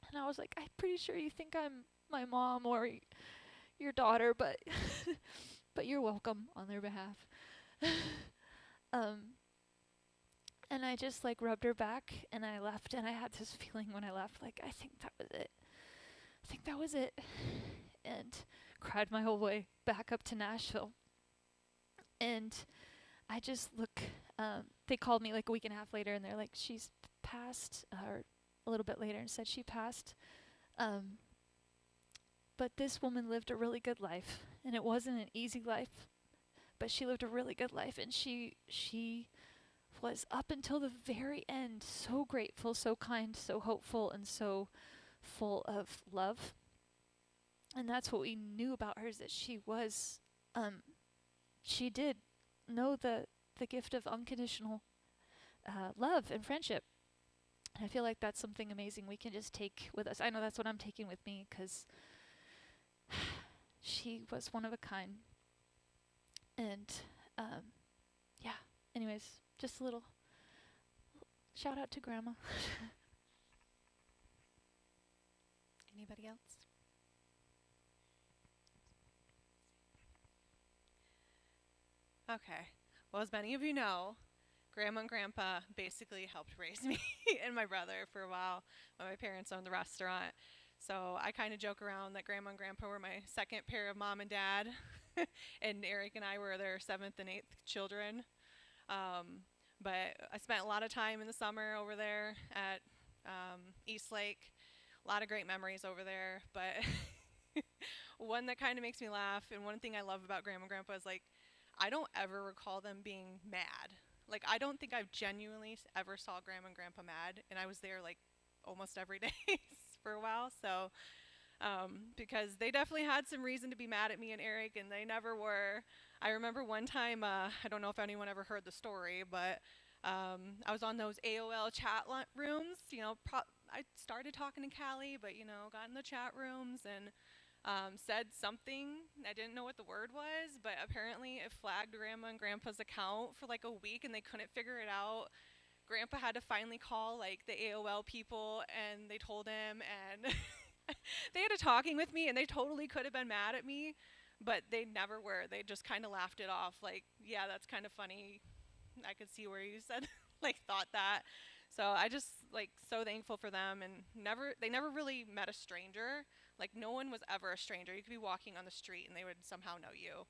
And I was like, I'm pretty sure you think I'm my mom or your daughter, but but you're welcome on their behalf. And I just rubbed her back, and I left, and I had this feeling when I left, I think that was it. I think that was it. And cried my whole way back up to Nashville. And I just look, they called me like a week and a half later and they're like, she's passed, or a little bit later, and said she passed. But this woman lived a really good life, and it wasn't an easy life, but she lived a really good life, and she was up until the very end so grateful, so kind, so hopeful, and so full of love. And that's what we knew about her, is that she was, she did know the gift of unconditional love and friendship. And I feel like that's something amazing we can just take with us. I know that's what I'm taking with me, because she was one of a kind. And yeah, anyways, just a little shout out to Grandma. Anybody else? Okay. Well, as many of you know, Grandma and Grandpa basically helped raise me and my brother for a while when my parents owned the restaurant. So I kind of joke around that Grandma and Grandpa were my second pair of mom and dad, and Eric and I were their 7th and 8th children. But I spent a lot of time in the summer over there at East Lake. A lot of great memories over there. But one that kind of makes me laugh, and one thing I love about Grandma and Grandpa is, like, I don't ever recall them being mad. Like, I don't think I've genuinely ever saw Grandma and Grandpa mad, and I was there, like, almost every day for a while. So, because they definitely had some reason to be mad at me and Eric, and they never were. I remember one time, I don't know if anyone ever heard the story, but I was on those AOL chat rooms. You know, I started talking to Callie, but, you know, got in the chat rooms and said something. I didn't know what the word was, but apparently it flagged Grandma and Grandpa's account for like a week, and they couldn't figure it out. Grandpa had to finally call like the AOL people, and they told him, and they had a talking with me, and they totally could have been mad at me, but they never were. They just kind of laughed it off, like, yeah, that's kind of funny. I could see where you said like thought that. So I just like so thankful for them, and they never really met a stranger. Like, no one was ever a stranger. You could be walking on the street and they would somehow know you.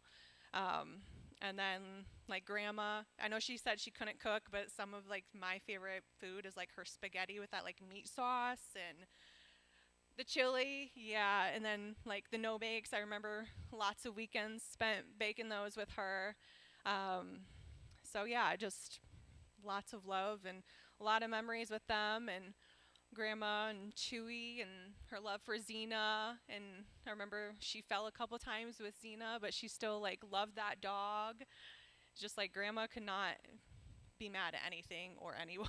And then like Grandma, I know she said she couldn't cook, but some of like my favorite food is like her spaghetti with that like meat sauce and the chili. Yeah. And then like the no bakes. I remember lots of weekends spent baking those with her. So yeah, just lots of love and a lot of memories with them, and Grandma and Chewy and her love for Xena. And I remember she fell a couple times with Xena, but she still like loved that dog. Just like Grandma could not be mad at anything or anyone.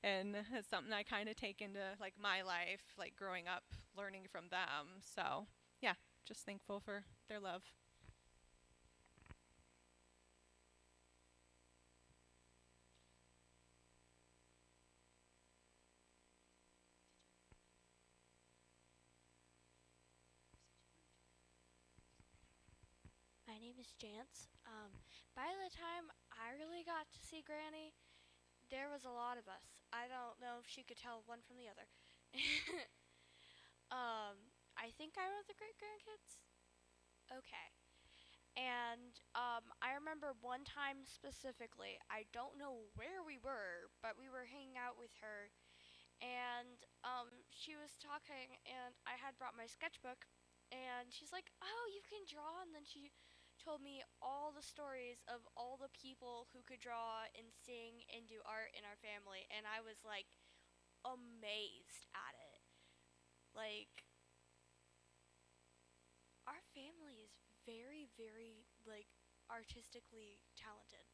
And it's something I kind of take into like my life, like growing up, learning from them. So yeah, just thankful for their love. My name is Jance. By the time I really got to see Granny, there was a lot of us. I don't know if she could tell one from the other. I think I was the great grandkids. Okay. And I remember one time specifically, I don't know where we were, but we were hanging out with her, and she was talking, and I had brought my sketchbook, and she's like, "Oh, you can draw," and then she told me all the stories of all the people who could draw and sing and do art in our family, and I was like amazed at it. Like, our family is very, very like artistically talented.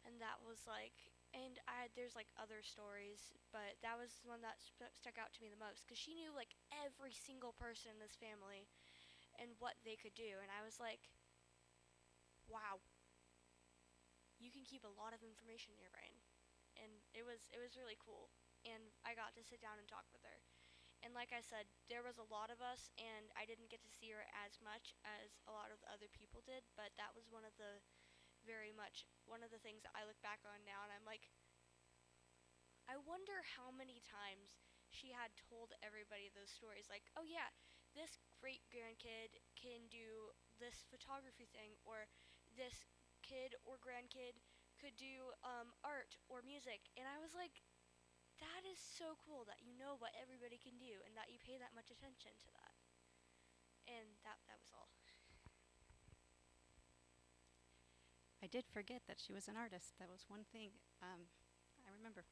And that was like, and there's like other stories, but that was the one that stuck out to me the most, because she knew like every single person in this family and what they could do, and I was like, wow, you can keep a lot of information in your brain. And it was really cool, and I got to sit down and talk with her. And like I said, there was a lot of us, and I didn't get to see her as much as a lot of the other people did, but that was one of the things that I look back on now, and I'm like, I wonder how many times she had told everybody those stories, like, oh yeah, this great grandkid can do this photography thing, or this kid or grandkid could do art or music. And I was like, that is so cool that you know what everybody can do and that you pay that much attention to that. And that was all. I did forget that she was an artist. That was one thing I remember.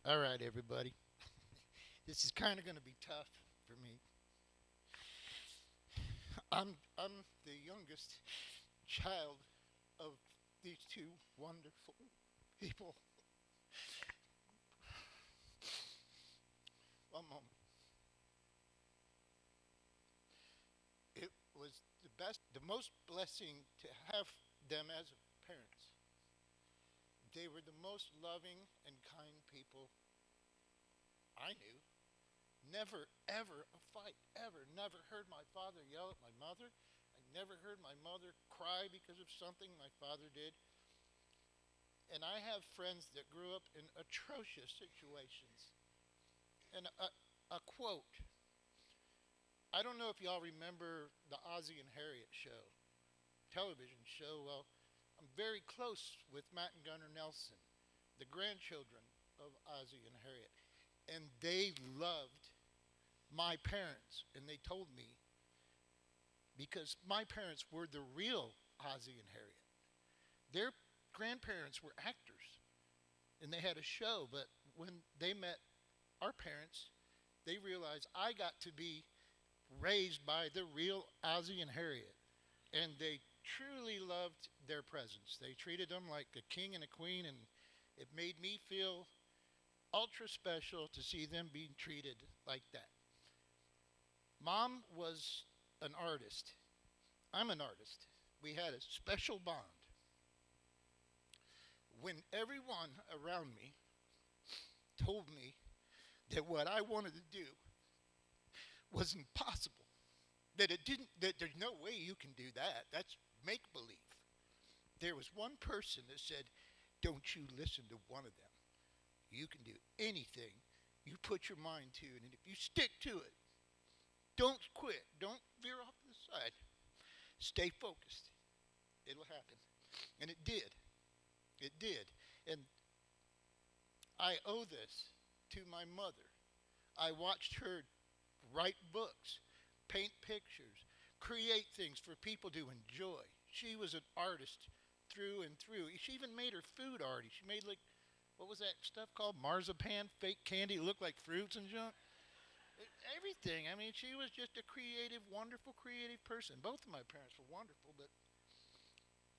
All right, everybody. This is kind of going to be tough for me. I'm the youngest child of these two wonderful people. One moment. It was the most blessing to have them as parents. They were the most loving and kind people I knew. Never, ever a fight, ever. Never heard my father yell at my mother. I never heard my mother cry because of something my father did. And I have friends that grew up in atrocious situations. And a quote. I don't know if y'all remember the Ozzie and Harriet show, television show. Well, I'm very close with Matt and Gunnar Nelson, the grandchildren of Ozzie and Harriet. And they loved my parents, and they told me, because my parents were the real Ozzie and Harriet. Their grandparents were actors, and they had a show, but when they met our parents, they realized I got to be raised by the real Ozzie and Harriet, and they truly loved their presence. They treated them like a king and a queen, and it made me feel ultra special to see them being treated like that. Mom was an artist. I'm an artist. We had a special bond. When everyone around me told me that what I wanted to do was impossible, that there's no way you can do that, that's make-believe. There was one person that said, don't you listen to one of them. You can do anything you put your mind to, and if you stick to it, don't quit, don't veer off to the side. Stay focused. It'll happen. And it did. It did. And I owe this to my mother. I watched her write books, paint pictures, create things for people to enjoy. She was an artist through and through. She even made her food arty. She made, like, what was that stuff called? Marzipan, fake candy, looked like fruits and junk. Everything. I mean, she was just a creative, wonderful, creative person. Both of my parents were wonderful, but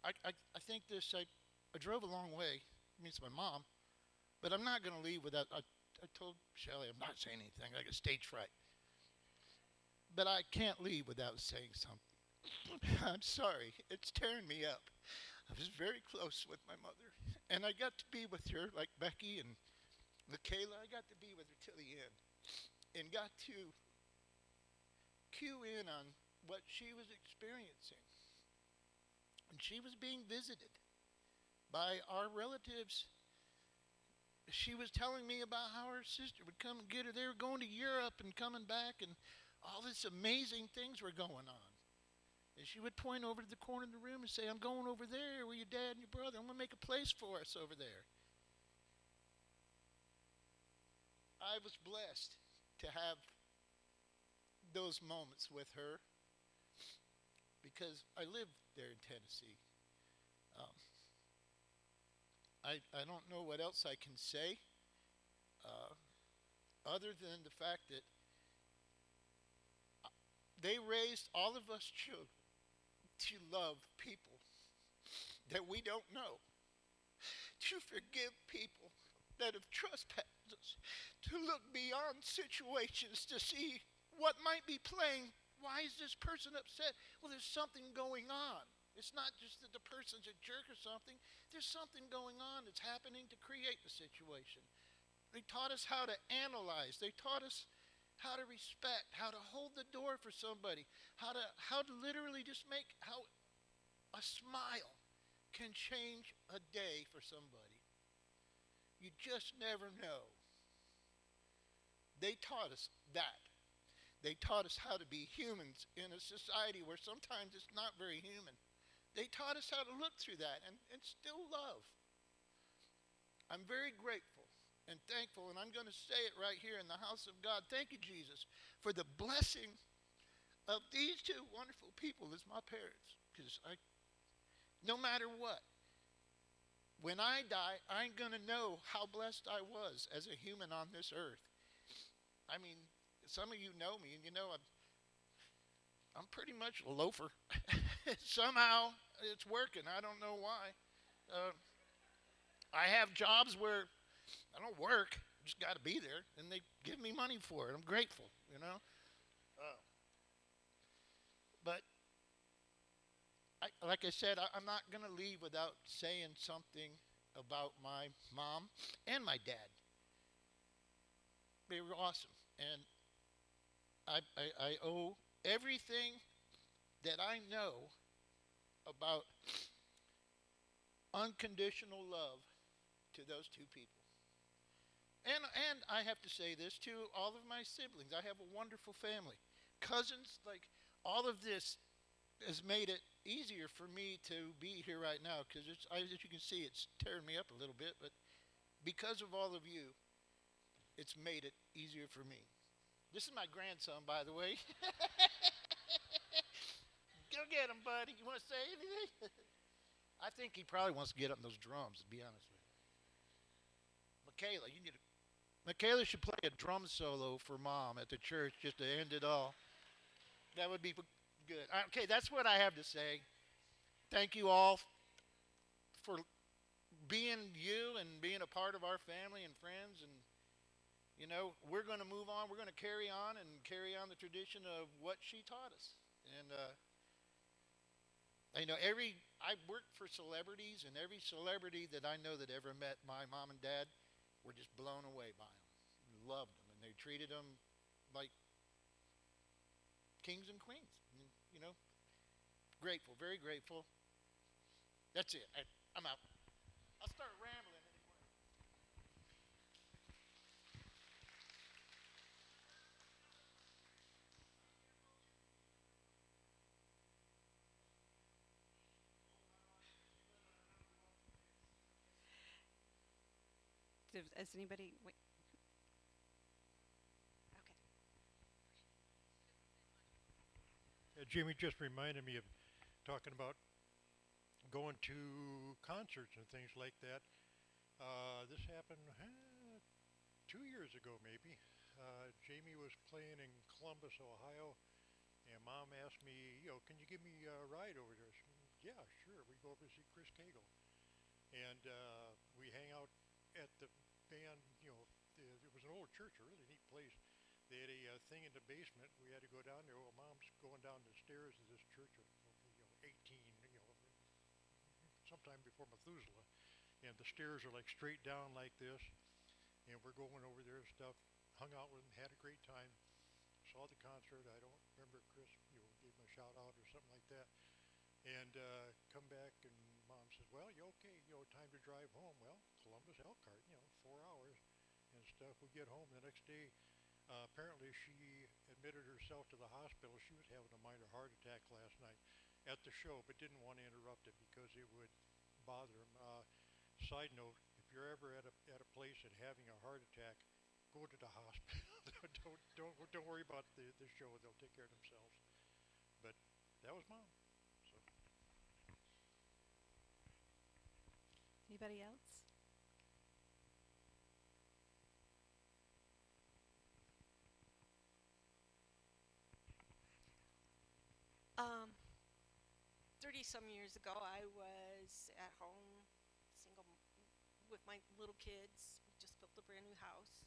I think this, I drove a long way. I mean, it's my mom, but I'm not going to leave without, I told Shelley I'm not saying anything. I got stage fright. But I can't leave without saying something. I'm sorry. It's tearing me up. I was very close with my mother, and I got to be with her, like Becky and Michaela. I got to be with her till the end, and got to cue in on what she was experiencing. And she was being visited by our relatives. She was telling me about how her sister would come and get her. They were going to Europe and coming back, and all these amazing things were going on. And she would point over to the corner of the room and say, I'm going over there with your dad and your brother. I'm going to make a place for us over there. I was blessed to have those moments with her because I lived there in Tennessee. I don't know what else I can say other than the fact that they raised all of us children to love people that we don't know, to forgive people that have trespassed us, to look beyond situations to see what might be playing. Why is this person upset? Well, there's something going on. It's not just that the person's a jerk or something. There's something going on that's happening to create the situation. They taught us how to analyze. They taught us how to respect, how to hold the door for somebody, how to literally just make how a smile can change a day for somebody. You just never know. They taught us that. They taught us how to be humans in a society where sometimes it's not very human. They taught us how to look through that and still love. I'm very grateful and thankful, and I'm going to say it right here in the house of God. Thank you, Jesus, for the blessing of these two wonderful people as my parents. Because no matter what, when I die, I'm going to know how blessed I was as a human on this earth. I mean, some of you know me, and you know I'm pretty much a loafer. Somehow it's working. I don't know why. I have jobs where I don't work. I just got to be there, and they give me money for it. I'm grateful, you know. But like I said, I'm not going to leave without saying something about my mom and my dad. They were awesome, and I owe everything that I know about unconditional love to those two people. And I have to say this to all of my siblings. I have a wonderful family. Cousins, like all of this has made it easier for me to be here right now because as you can see, it's tearing me up a little bit, but because of all of you, it's made it easier for me. This is my grandson, by the way. Go get him, buddy. You want to say anything? I think he probably wants to get up in those drums, to be honest with you. Michaela should play a drum solo for Mom at the church just to end it all. That would be good. Okay, that's what I have to say. Thank you all for being you and being a part of our family and friends. And, you know, we're going to move on. We're going to carry on the tradition of what she taught us. And, you know, I worked for celebrities, and every celebrity that I know that ever met my mom and dad were just blown away by them. Loved them, and they treated them like kings and queens. And, you know, grateful, very grateful. That's it. I'm out. I'll start rambling anymore. Is anybody, wait. Okay. Jimmy just reminded me of talking about going to concerts and things like that. This happened 2 years ago, maybe. Jamie was playing in Columbus, Ohio, and Mom asked me, can you give me a ride over there? I said, yeah, sure. We go over to see Chris Cagle. And we hang out at the band, it was an old church, a really neat place. They had a thing in the basement. We had to go down there. Well, Mom's going down the stairs of this church of 18, sometime before Methuselah. And the stairs are like straight down like this. And we're going over there and stuff. Hung out with them, had a great time. Saw the concert. I don't remember Chris, gave him a shout out or something like that. And come back, and Mom says, well, you okay? Time to drive home. Well, Columbus Elkhart, 4 hours and stuff. We get home the next day. Apparently, she admitted herself to the hospital. She was having a minor heart attack last night at the show, but didn't want to interrupt it because it would bother him. Side note, if you're ever at a place and having a heart attack, go to the hospital. don't worry about the show. They'll take care of themselves. But that was Mom. Anybody else? Um, 30-some years ago, I was at home, single, with my little kids. We just built a brand new house,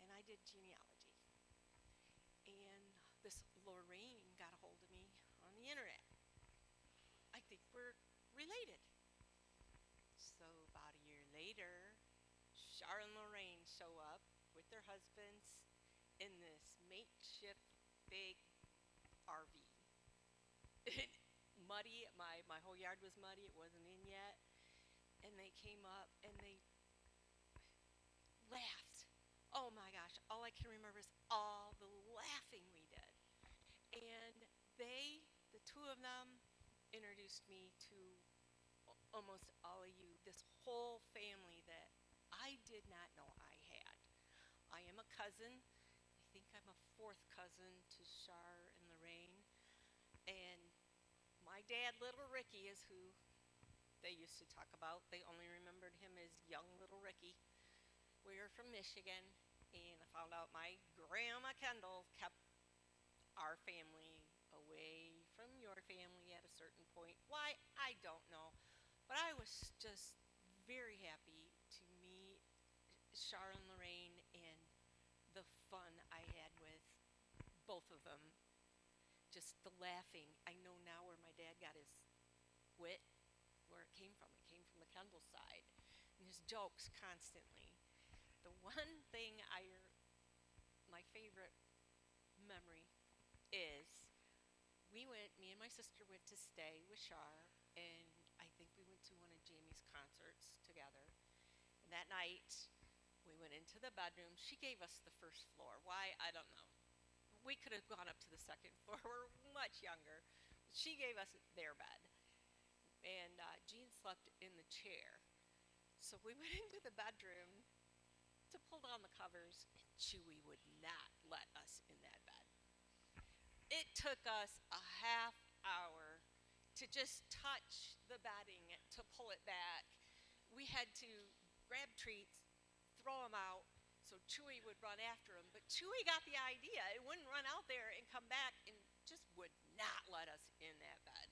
and I did genealogy. And this Lorraine got a hold of me on the internet. I think we're related. So about a year later, Char and Lorraine show up with their husbands in this makeshift big RV. Muddy, my whole yard was muddy, it wasn't in yet. And they came up and they laughed. Oh my gosh, all I can remember is all the laughing we did. And the two of them, introduced me to almost all of you, this whole family that I did not know I had. I am a cousin. I think I'm a fourth cousin to Char and Lorraine. And my dad, Little Ricky, is who they used to talk about. They only remembered him as young Little Ricky. We are from Michigan, and I found out my grandma Kendall kept our family away from your family at a certain point. Why, I don't know. But I was just very happy to meet Char and Lorraine and the fun I had with both of them. Just the laughing. I know now where my dad got his wit, where it came from. It came from the Kendall side. And his jokes constantly. The one thing my favorite memory is me and my sister went to stay with Char, and I think we went to one of Jamie's concerts together. And that night, we went into the bedroom. She gave us the first floor. Why? I don't know. We could have gone up to the second floor. We're much younger. She gave us their bed. And Jean slept in the chair. So we went into the bedroom to pull down the covers, and Chewy would not let us in that bed. It took us a half hour to just touch the bedding to pull it back. We had to grab treats, throw them out, so Chewy would run after him. But Chewy got the idea. It wouldn't run out there and come back, and just would not let us in that bed.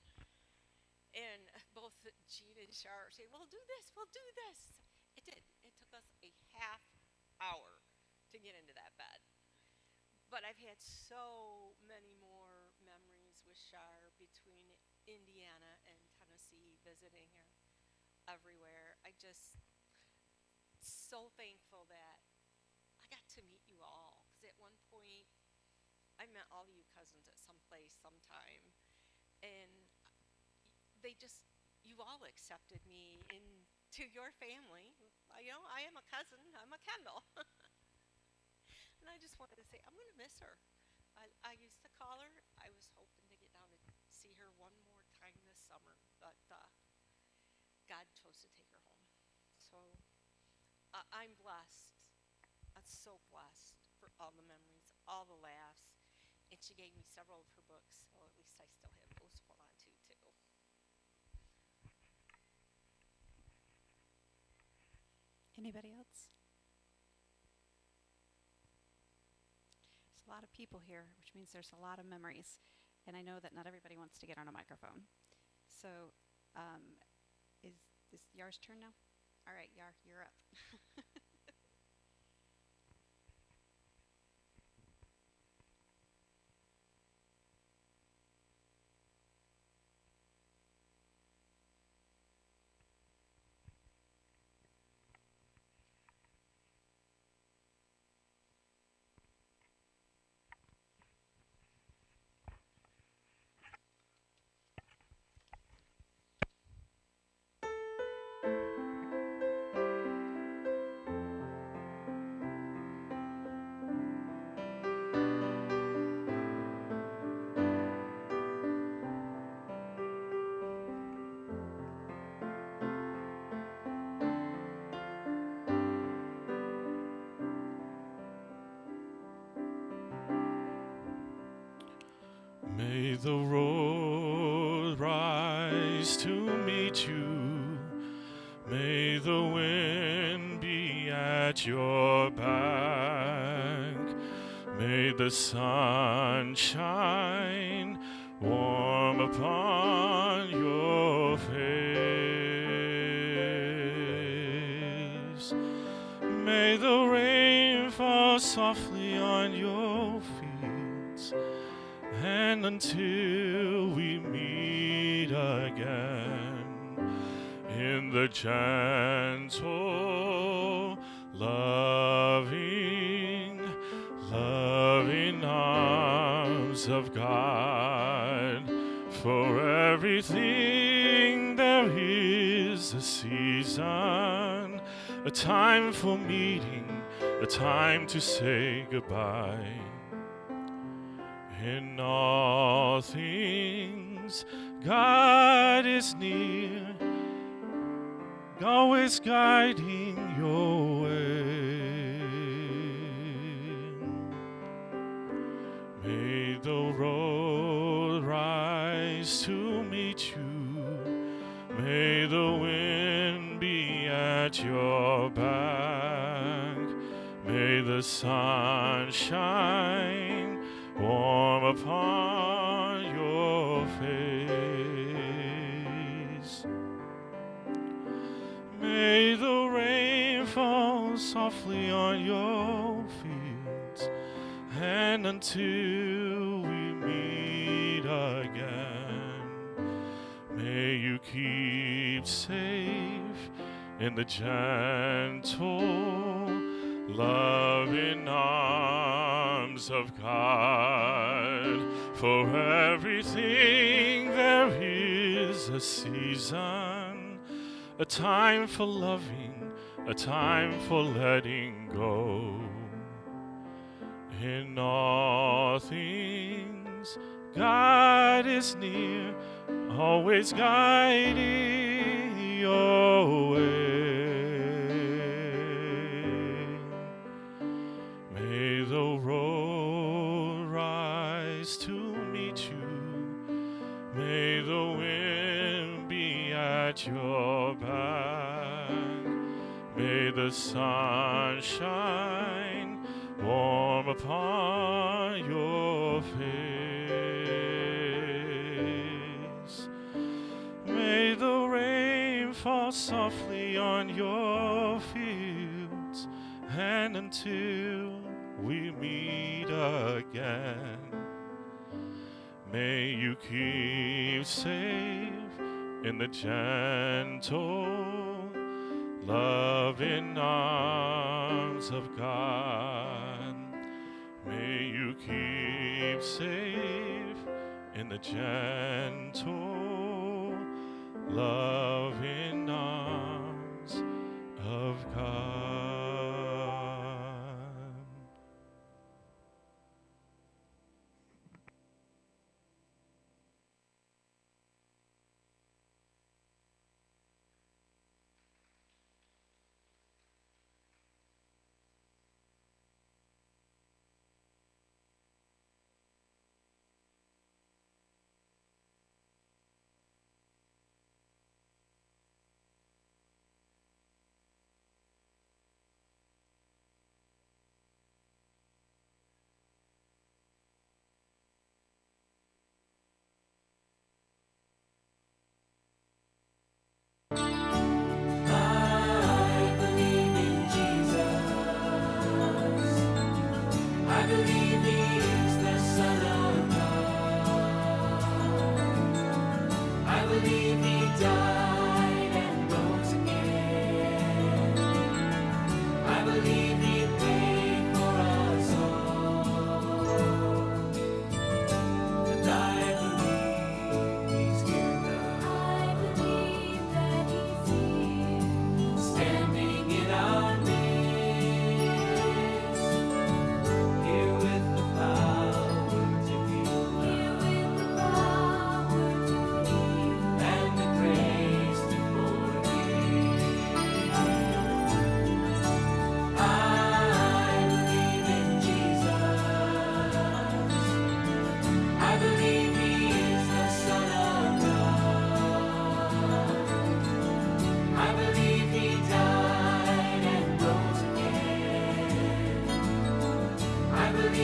And both Jean and Char saying, we'll do this, we'll do this. It did. It took us a half hour to get into that bed. But I've had so many more memories with Char between Indiana and Tennessee, visiting her everywhere. I just so thankful that I got to meet you all. Because at one point, I met all of you cousins at some place sometime. And you all accepted me into your family. I am a cousin. I'm a Kendall. And I just wanted to say, I'm going to miss her. I used to call her. I was hoping to get down and see her one more time this summer, but God chose to take her home. So I'm blessed. I'm so blessed for all the memories, all the laughs. And she gave me several of her books, so at least I still have those to hold on to, too. Anybody else? There's a lot of people here, which means there's a lot of memories. And I know that not everybody wants to get on a microphone. So is this Yar's turn now? All right, Yar, you're up. May the road rise to meet you. May the wind be at your back. May the sun shine warm upon your face. May the rain fall softly on your feet. And until we meet again in the gentle, loving arms of God, for everything there is is a season, a time for meeting, a time to say goodbye. In all things, God is near, always guiding your way. May the road rise to meet you, may the wind be at your back, may the sun shine warm upon your face. May the rain fall softly on your fields, and until we meet again, may you keep safe in the gentle, loving arms of God. For everything there is a season, a time for loving, a time for letting go. In all things, God is near, always guiding your way. May the road rise to meet you, may the wind be at your back, may the sun shine warm upon your face. May the rain fall softly on your fields, and until we meet again, may you keep safe in the gentle, loving arms of God. May you keep safe in the gentle, loving arms of God.